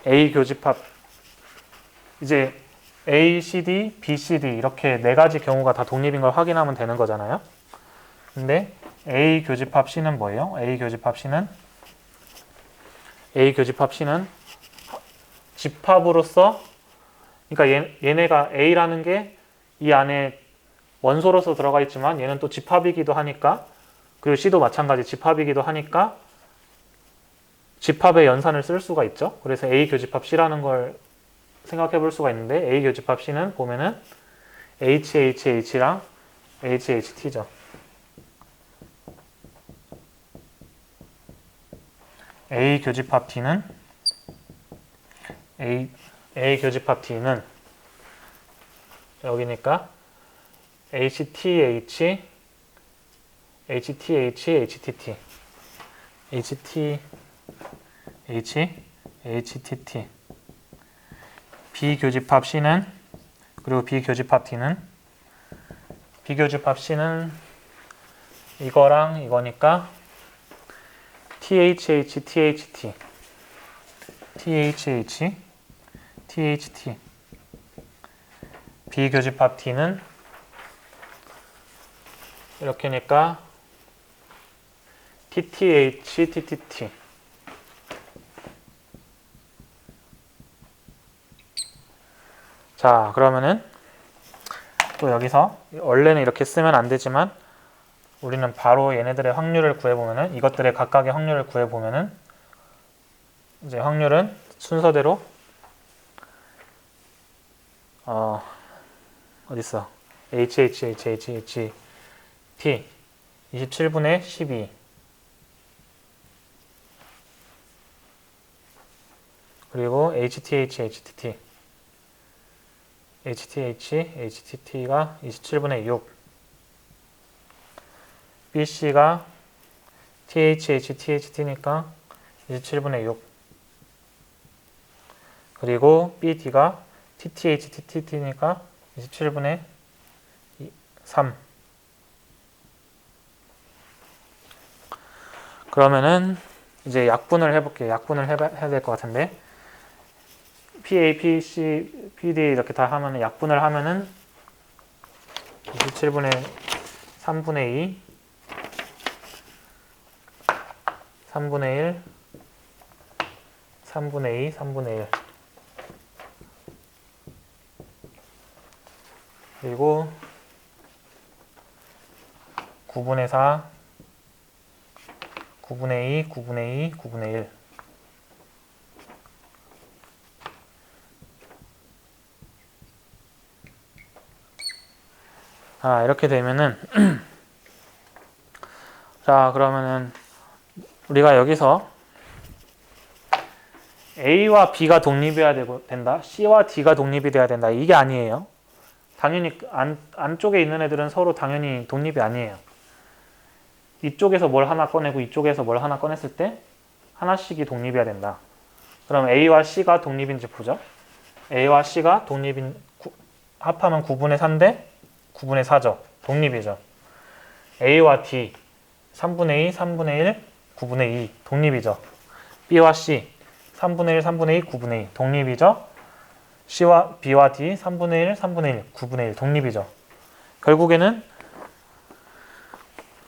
Speaker 1: A 교집합, 이제 A, CD, B, CD 이렇게 4가지 경우가 다 독립인 걸 확인하면 되는 거잖아요. 근데 A 교집합 C는 뭐예요? A 교집합 C는 집합으로서, 그러니까 얘네가 A라는 게 이 안에 원소로서 들어가 있지만 얘는 또 집합이기도 하니까, 그리고 C도 마찬가지 집합이기도 하니까 집합의 연산을 쓸 수가 있죠. 그래서 A 교집합 C라는 걸 생각해 볼 수가 있는데, A 교집합 C는 보면은 HHH랑 HHT죠. A 교집합 D는 여기니까 HTH, HTH, HTT, HTT. B 교집합 C는, 그리고 B 교집합 D는, B 교집합 C는 이거랑 이거니까 THH, THT, THH, THT. B 교집합 D는 이렇게니까 TTH, TTT. 자, 그러면은 또 여기서 원래는 이렇게 쓰면 안 되지만 우리는 바로 얘네들의 확률을 구해보면은, 이것들의 각각의 확률을 구해보면은 이제 확률은 순서대로 어딨어? HHHHT 27분의 12, 그리고 HTH, HTT가 27분의 6, BC가 THH, THT니까 27분의 6, 그리고 BD가 TTH, TTT니까 27분의 3. 그러면은 이제 약분을 해볼게요. 약분을 해야 될 것 같은데, PA, PC, PD 이렇게 다 하면은, 약분을 하면은 27분의 3분의 2, 3분의 1, 3분의 2, 3분의 1 그리고 9분의 4, 9분의 2, 9분의 2, 9분의 1. 자, 이렇게 되면은 자, 그러면은 우리가 여기서 A와 B가 독립해야 된다. C와 D가 독립이 돼야 된다. 이게 아니에요. 당연히 안쪽에 있는 애들은 서로 당연히 독립이 아니에요. 이쪽에서 뭘 하나 꺼내고 이쪽에서 뭘 하나 꺼냈을 때 하나씩이 독립해야 된다. 그럼 A와 C가 독립인지 보죠. A와 C가 합하면 9분의 3대 9분의 4죠. 독립이죠. A와 D 3분의 2, 3분의 1, 9분의 2 독립이죠. B와 C 3분의 1, 3분의 2, 9분의 2 독립이죠. C와 B와 D 3분의 1, 3분의 1, 9분의 1 독립이죠. 결국에는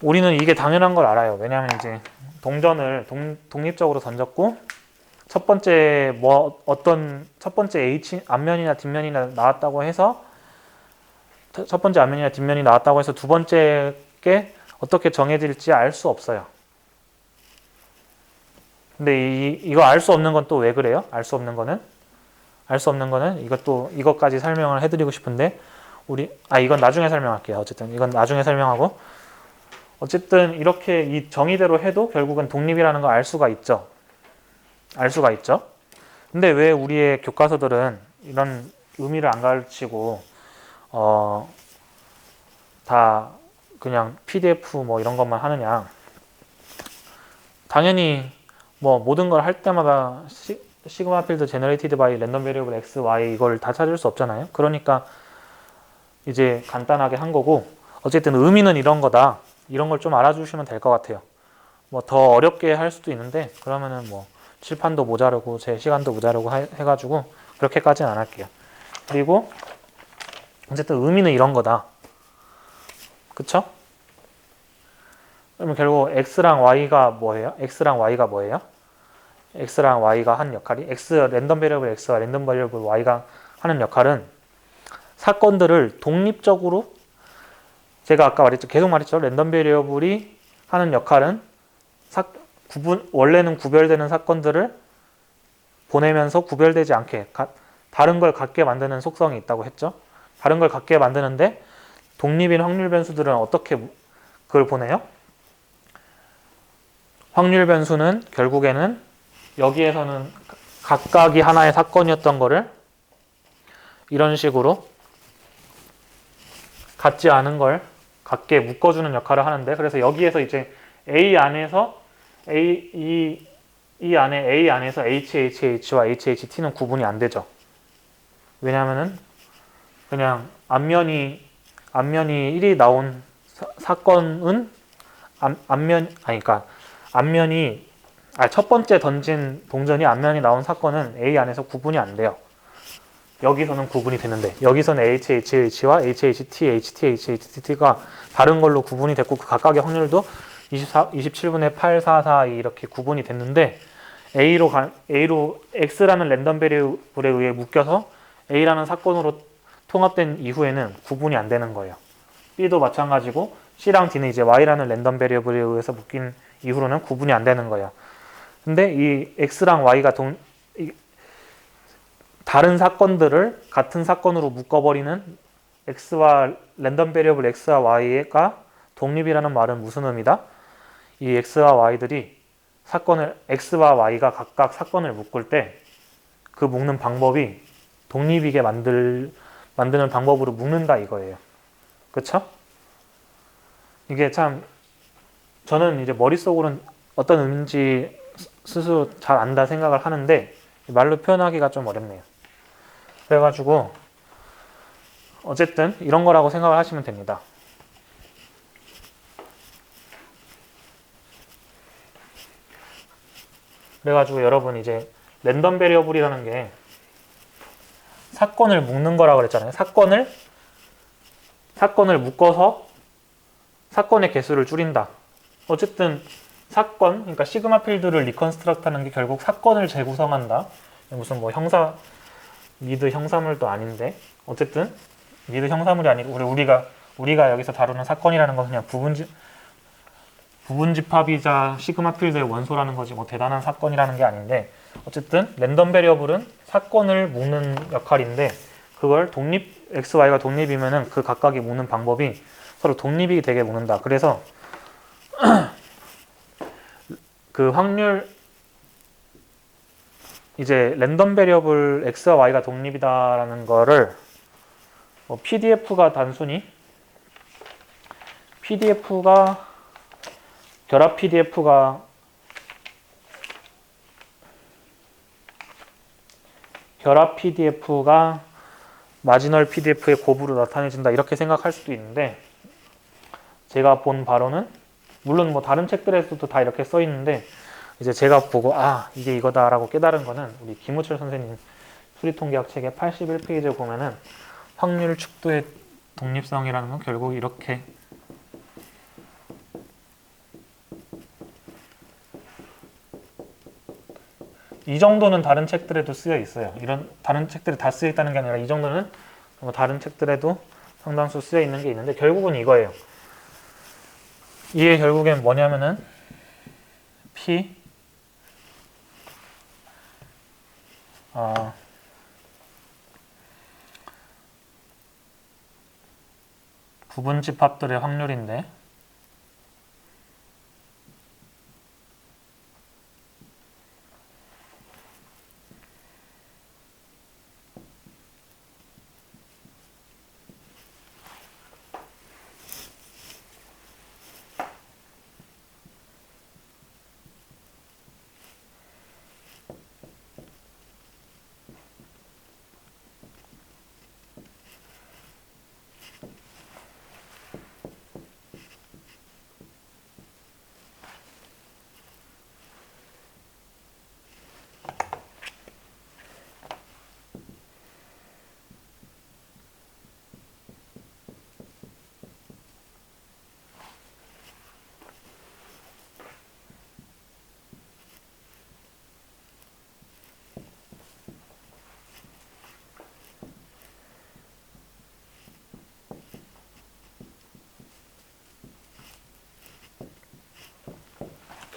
Speaker 1: 우리는 이게 당연한 걸 알아요. 왜냐하면 이제 동전을 독립적으로 던졌고 첫 번째 H 앞면이나 뒷면이나 나왔다고 해서 첫 번째 앞면이나 뒷면이 나왔다고 해서 두 번째 게 어떻게 정해질지 알 수 없어요. 근데 이거 알 수 없는 건 또 왜 그래요? 알 수 없는 거는 이것까지 설명을 해드리고 싶은데 이건 나중에 설명할게요. 어쨌든 이건 나중에 설명하고 어쨌든 이렇게 이 정의대로 해도 결국은 독립이라는 걸 알 수가 있죠. 근데 왜 우리의 교과서들은 이런 의미를 안 가르치고 다 그냥 PDF 뭐 이런 것만 하느냐? 당연히 뭐 모든 걸 할 때마다 시그마 필드 제너레이티드 바이 랜덤 베리어블 x, y 이걸 다 찾을 수 없잖아요. 그러니까 이제 간단하게 한 거고 어쨌든 의미는 이런 거다. 이런 걸 좀 알아주시면 될 것 같아요. 뭐 더 어렵게 할 수도 있는데 그러면은 뭐 칠판도 모자르고 제 시간도 모자르고 해가지고 그렇게까지는 안 할게요. 그리고 어쨌든 의미는 이런 거다. 그쵸? 그러면 결국 x랑 y가 뭐예요? x랑 y가 하는 역할이 랜덤 베리어블 x와 랜덤 베리어블 y가 하는 역할은 사건들을 독립적으로 제가 아까 계속 말했죠. 랜덤 베리어블이 하는 역할은 원래는 구별되는 사건들을 보내면서 구별되지 않게 다른 걸 갖게 만드는 속성이 있다고 했죠. 다른 걸 갖게 만드는데 독립인 확률 변수들은 어떻게 그걸 보내요? 확률 변수는 결국에는 여기에서는 각각이 하나의 사건이었던 거를 이런 식으로 같지 않은 걸 같게 묶어주는 역할을 하는데 그래서 여기에서 이제 A 안에서 이 안에 A 안에서 HHH와 HHT는 구분이 안 되죠. 왜냐하면은 그냥 앞면이 1이 나온 사건은 첫 번째 던진 동전이 앞면이 나온 사건은 A 안에서 구분이 안 돼요. 여기서는 구분이 되는데 여기서는 HHH와 HHT, HT, HHT가 다른 걸로 구분이 됐고 그 각각의 확률도 27분의 8, 4, 4 이렇게 구분이 됐는데 X라는 랜덤 베리어블에 의해 묶여서 A라는 사건으로 통합된 이후에는 구분이 안 되는 거예요. B도 마찬가지고 C랑 D는 이제 Y라는 랜덤 베리어블에 의해서 묶인 이후로는 구분이 안 되는 거예요. 근데 이 X랑 Y가 다른 사건들을 같은 사건으로 묶어버리는 랜덤 베리어블 X와 Y가 독립이라는 말은 무슨 의미다? 이 X와 Y들이 X와 Y가 각각 사건을 묶을 때 그 묶는 방법이 독립이게 만드는 방법으로 묶는다 이거예요. 그쵸? 이게 참 저는 이제 머릿속으로는 어떤 의미인지 스스로 잘 안다 생각을 하는데 말로 표현하기가 좀 어렵네요. 그래가지고 어쨌든 이런 거라고 생각을 하시면 됩니다. 그래가지고 여러분 이제 랜덤 베리어블이라는 게 사건을 묶는 거라고 그랬잖아요. 사건을 묶어서 사건의 개수를 줄인다. 어쨌든 사건, 그러니까 시그마 필드를 리컨스트럭트 하는 게 결국 사건을 재구성한다. 무슨 뭐 미드 형사물도 아닌데 어쨌든 미드 형사물이 아니고 우리가 여기서 다루는 사건이라는 것은 그냥 부분 집합이자 시그마 필드의 원소라는 거지 뭐 대단한 사건이라는 게 아닌데, 어쨌든 랜덤 베리어블은 사건을 묶는 역할인데, 그걸 XY가 독립이면은 그 각각이 묶는 방법이 서로 독립이 되게 묶는다. 그래서 그 확률, 이제 랜덤 베리어블 X와 Y가 독립이다라는 거를 PDF가 결합 PDF가 마지널 PDF의 곱으로 나타내진다 이렇게 생각할 수도 있는데, 제가 본 바로는 물론 뭐 다른 책들에서도 다 이렇게 써 있는데, 이제 제가 보고 이게 이거다라고 깨달은 거는 우리 김우철 선생님 수리통계학 책의 81페이지에 보면은 확률 축도의 독립성이라는 건 결국 이렇게 이 정도는 다른 책들에도 쓰여 있어요. 이런 다른 책들이 다 쓰여 있다는 게 아니라 이 정도는 다른 책들에도 상당수 쓰여 있는 게 있는데, 결국은 이거예요. 이게 결국엔 뭐냐면은 부분 집합들의 확률인데,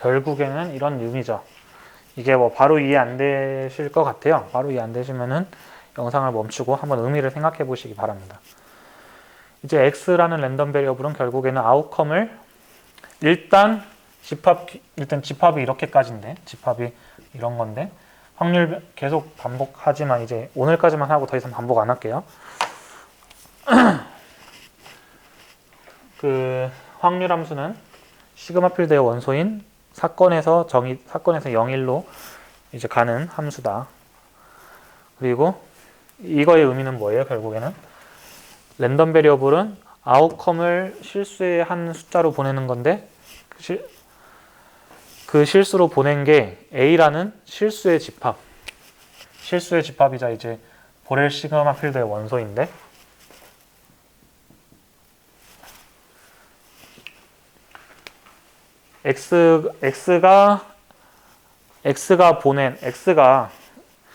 Speaker 1: 결국에는 이런 의미죠. 이게 뭐 바로 이해 안 되실 것 같아요. 바로 이해 안 되시면은 영상을 멈추고 한번 의미를 생각해 보시기 바랍니다. 이제 X라는 랜덤 베리어블은 결국에는 아웃컴을 일단 집합이 이렇게까지인데, 집합이 이런 건데, 확률 계속 반복하지만 이제 오늘까지만 하고 더 이상 반복 안 할게요. 그 확률 함수는 시그마 필드의 원소인 사건에서 0일로 이제 가는 함수다. 그리고 이거의 의미는 뭐예요? 결국에는 랜덤 베리어블은 아웃컴을 실수의 한 숫자로 보내는 건데, 그 실수로 보낸 게 A라는 실수의 집합이자 이제 보렐 시그마 필드의 원소인데,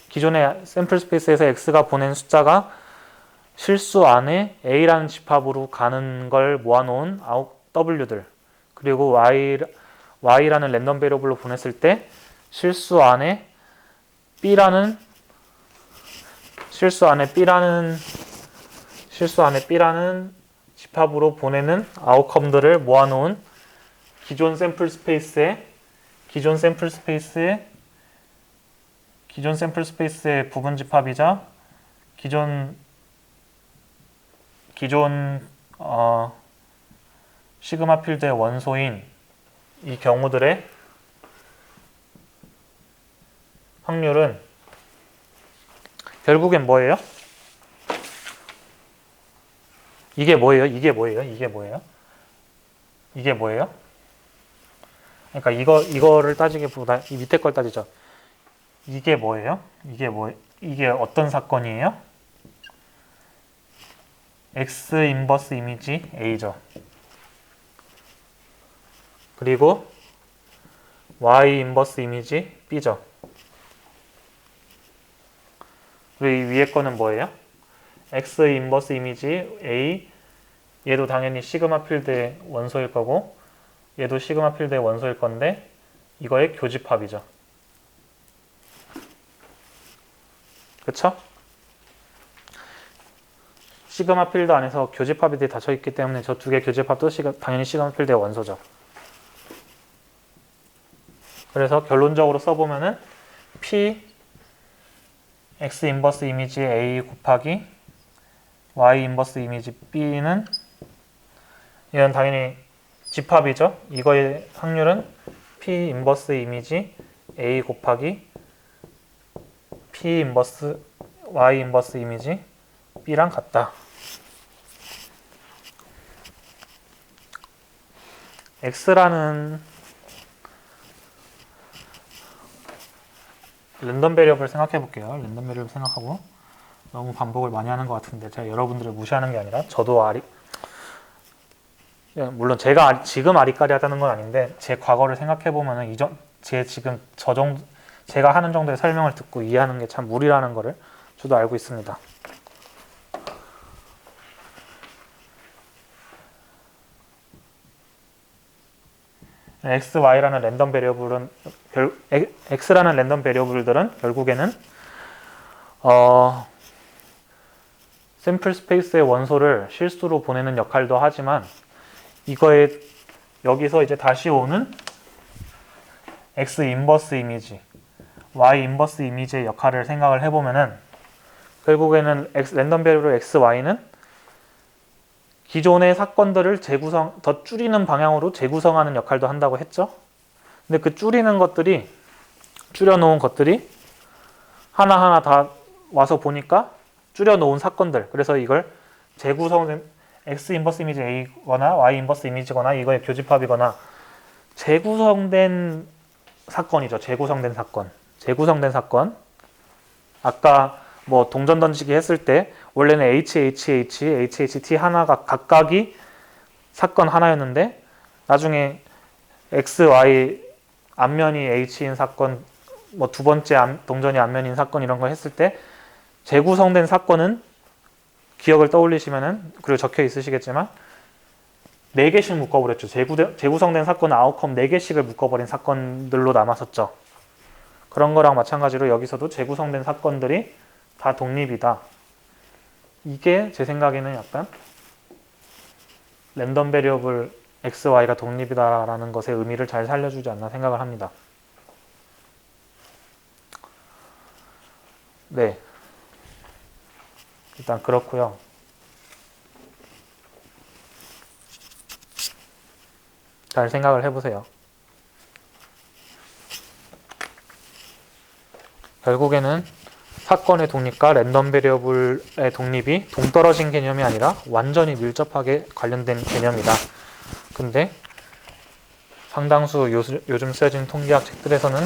Speaker 1: 기존의 샘플 스페이스에서 X가 보낸 숫자가 실수 안에 A라는 집합으로 가는 걸 모아놓은 W들, 그리고 Y라는 랜덤 베리어블로 보냈을 때 실수 안에 B라는 집합으로 보내는 아웃컴들을 모아놓은 기존 샘플 스페이스의 부분 집합이자 기존 시그마 필드의 원소인 이 경우들의 확률은 결국엔 뭐예요? 이게 뭐예요? 그러니까 이거를 따지기보다 이 밑에 걸 따지죠. 이게 뭐예요? 이게 어떤 사건이에요? X 인버스 이미지 A죠. 그리고 Y 인버스 이미지 B죠. 그리고 이 위에 거는 뭐예요? X 인버스 이미지 A, 얘도 당연히 시그마 필드의 원소일 거고 얘도 시그마 필드의 원소일 건데 이거의 교집합이죠. 그쵸? 시그마 필드 안에서 교집합이 닫혀 있기 때문에 저 두 개 교집합도 당연히 시그마 필드의 원소죠. 그래서 결론적으로 써보면은 P X 인버스 이미지 A 곱하기 Y 인버스 이미지 B는 이건 당연히 집합이죠. 이거의 확률은 P 인버스 이미지 A 곱하기 P 인버스 Y 인버스 이미지 B랑 같다. X라는 랜덤 베리어블 생각해 볼게요. 랜덤 베리어블 생각하고 너무 반복을 많이 하는 것 같은데 제가 여러분들을 무시하는 게 아니라 저도 물론 제가 지금 아리까리 하다는 건 아닌데 제 과거를 생각해 보면은 지금 제가 하는 정도의 설명을 듣고 이해하는 게 참 무리라는 거를 저도 알고 있습니다. X, Y라는 랜덤 베리어블은 X라는 랜덤 베리어블들은 결국에는 샘플 스페이스의 원소를 실수로 보내는 역할도 하지만 여기서 이제 다시 오는 X 인버스 이미지, Y 인버스 이미지의 역할을 생각을 해보면은 결국에는 랜덤 베리어블 X, Y는 기존의 사건들을 더 줄이는 방향으로 재구성하는 역할도 한다고 했죠. 근데 그 줄여놓은 것들이 하나하나 다 와서 보니까 줄여놓은 사건들, 그래서 이걸 재구성된 X 인버스 이미지 A거나 Y 인버스 이미지거나 이거의 교집합이거나 재구성된 사건이죠. 재구성된 사건. 아까 뭐 동전 던지기 했을 때 원래는 HHT 하나가 각각이 사건 하나였는데 나중에 X, Y 앞면이 H인 사건, 뭐 두 번째 동전이 앞면인 사건 이런 거 했을 때 재구성된 사건은 기억을 떠올리시면은 그리고 적혀 있으시겠지만 4개씩 묶어버렸죠. 재구성된 사건은 아웃컴 4개씩을 묶어버린 사건들로 남았었죠. 그런 거랑 마찬가지로 여기서도 재구성된 사건들이 다 독립이다. 이게 제 생각에는 약간 랜덤 베리어블 X, Y가 독립이다라는 것의 의미를 잘 살려주지 않나 생각을 합니다. 네. 일단 그렇고요. 잘 생각을 해보세요. 결국에는 사건의 독립과 랜덤 베리어블의 독립이 동떨어진 개념이 아니라 완전히 밀접하게 관련된 개념이다. 근데 상당수 요즘 쓰여진 통계학 책들에서는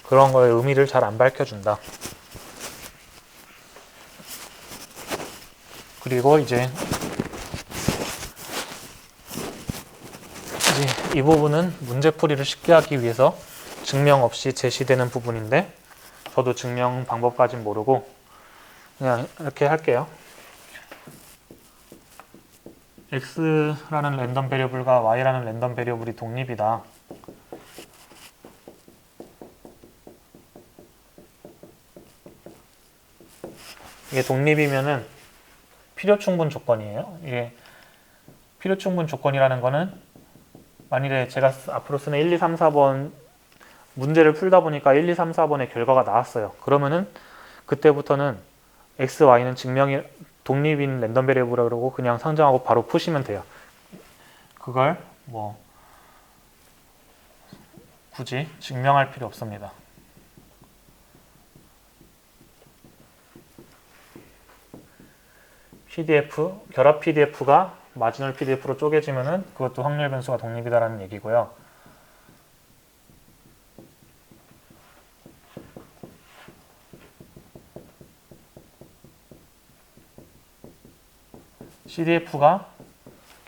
Speaker 1: 그런 거의 의미를 잘 안 밝혀준다. 그리고 이제 이 부분은 문제풀이를 쉽게 하기 위해서 증명 없이 제시되는 부분인데 저도 증명 방법까진 모르고 그냥 이렇게 할게요. X라는 랜덤 베리어블과 Y라는 랜덤 베리어블이 독립이다. 이게 독립이면은 필요충분 조건이에요. 이게 필요충분 조건이라는 거는 만일에 제가 앞으로 쓰는 1, 2, 3, 4번 문제를 풀다 보니까 1, 2, 3, 4번의 결과가 나왔어요. 그러면은 그때부터는 X, Y는 증명이 독립인 랜덤 베리어블이라고 그러고 그냥 상정하고 바로 푸시면 돼요. 그걸 뭐 굳이 증명할 필요 없습니다. 결합 PDF가 마지널 PDF로 쪼개지면은 그것도 확률 변수가 독립이다라는 얘기고요.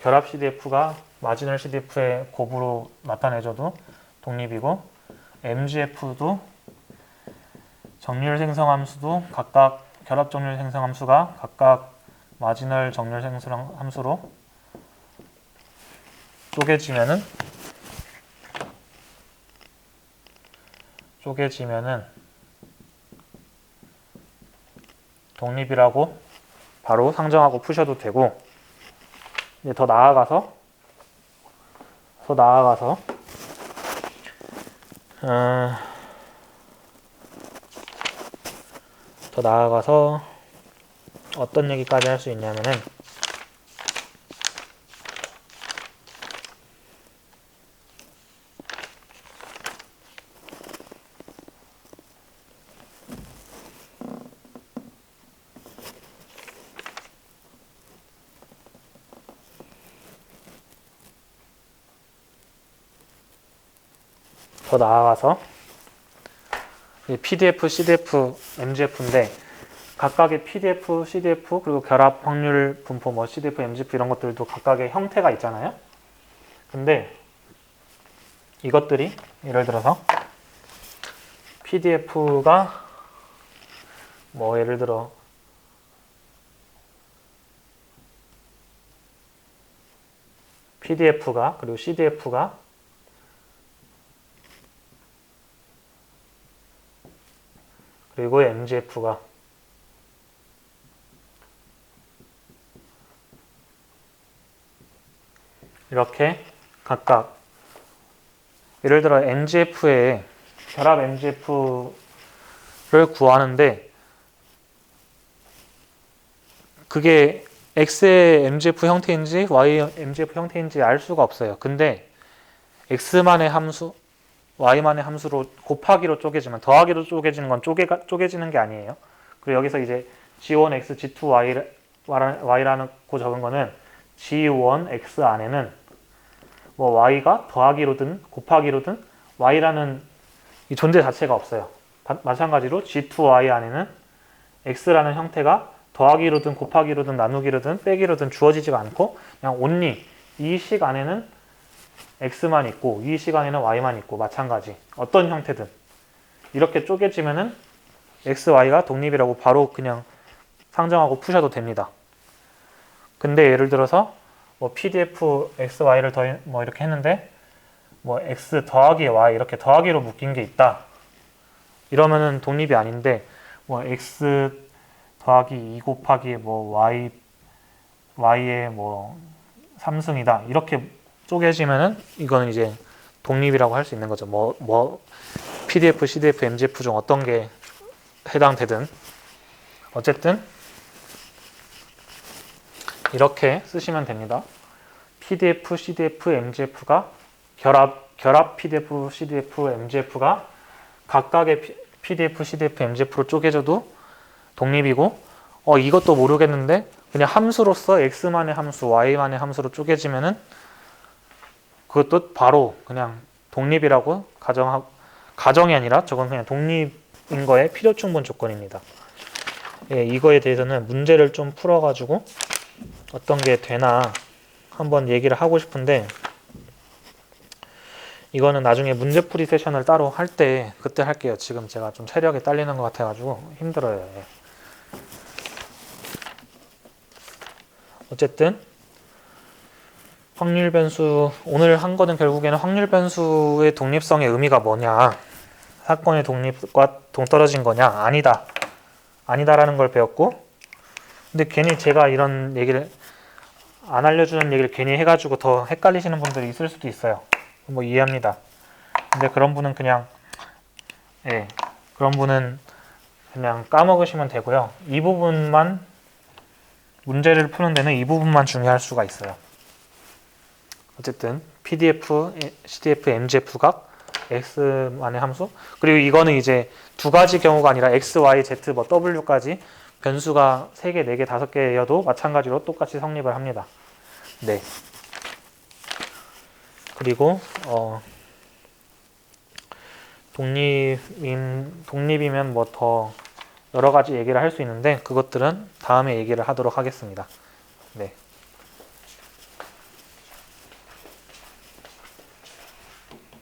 Speaker 1: 결합 CDF가 마지널 CDF의 곱으로 나타내줘도 독립이고 MGF도 정률 생성함수도 각각 결합 정률 생성함수가 각각 마지널 정렬 함수로 쪼개지면은 독립이라고 바로 상정하고 푸셔도 되고, 이제 더 나아가서 어떤 얘기까지 할 수 있냐면은, PDF, CDF, MGF인데 각각의 PDF, CDF 그리고 결합 확률 분포 뭐 CDF, MGF 이런 것들도 각각의 형태가 있잖아요. 근데 이것들이 예를 들어서 PDF가 뭐 예를 들어 PDF가 그리고 CDF가 그리고 MGF가 이렇게 각각 예를 들어 MGF의 결합 MGF를 구하는데 그게 X의 MGF 형태인지 Y의 MGF 형태인지 알 수가 없어요. 근데 X만의 함수, Y만의 함수로 곱하기로 쪼개지면 더하기로 쪼개지는 건 쪼개지는 게 아니에요. 그리고 여기서 이제 G1X, G2Y라는 고 적은 거는 G1X 안에는 뭐 Y가 더하기로든 곱하기로든 Y라는 이 존재 자체가 없어요. 마찬가지로 G2Y 안에는 X라는 형태가 더하기로든 곱하기로든 나누기로든 빼기로든 주어지지가 않고 그냥 only 이 식 안에는 X만 있고 이 식 안에는 Y만 있고 마찬가지 어떤 형태든 이렇게 쪼개지면은 X, Y가 독립이라고 바로 그냥 상정하고 푸셔도 됩니다. 근데 예를 들어서 뭐 PDF X, Y를 뭐 이렇게 했는데 뭐 X 더하기 Y 이렇게 더하기로 묶인 게 있다. 이러면은 독립이 아닌데 뭐 X 더하기 2 곱하기 뭐 Y의 뭐 3승이다. 이렇게 쪼개지면은 이거는 이제 독립이라고 할 수 있는 거죠. 뭐 PDF, CDF, MGF 중 어떤 게 해당되든 어쨌든 이렇게 쓰시면 됩니다. PDF, CDF, MGF가 결합 PDF, CDF, MGF가 각각의 PDF, CDF, MGF로 쪼개져도 독립이고 이것도 모르겠는데 그냥 함수로서 X만의 함수, Y만의 함수로 쪼개지면은 그것도 바로 그냥 독립이라고 가정이 아니라 저건 그냥 독립인 거에 필요 충분 조건입니다. 예, 이거에 대해서는 문제를 좀 풀어가지고 어떤 게 되나 한번 얘기를 하고 싶은데 이거는 나중에 문제풀이 세션을 따로 할 때 그때 할게요. 지금 제가 좀 체력이 딸리는 것 같아가지고 힘들어요. 예. 어쨌든 확률 변수 오늘 한 거는 결국에는 확률 변수의 독립성의 의미가 뭐냐, 사건의 독립과 동떨어진 거냐, 아니다라는 걸 배웠고, 근데 괜히 제가 이런 얘기를 안 알려주는 얘기를 괜히 해가지고 더 헷갈리시는 분들이 있을 수도 있어요. 뭐 이해합니다. 근데 그런 분은 그냥 까먹으시면 되고요. 이 부분만 문제를 푸는 데는 이 부분만 중요할 수가 있어요. 어쨌든 PDF, CDF, MGF가 X만의 함수 그리고 이거는 이제 두 가지 경우가 아니라 X, Y, Z, 뭐 W까지 변수가 3개, 4개, 5개여도 마찬가지로 똑같이 성립을 합니다. 네. 그리고 독립이면 뭐 더 여러 가지 얘기를 할 수 있는데 그것들은 다음에 얘기를 하도록 하겠습니다. 네.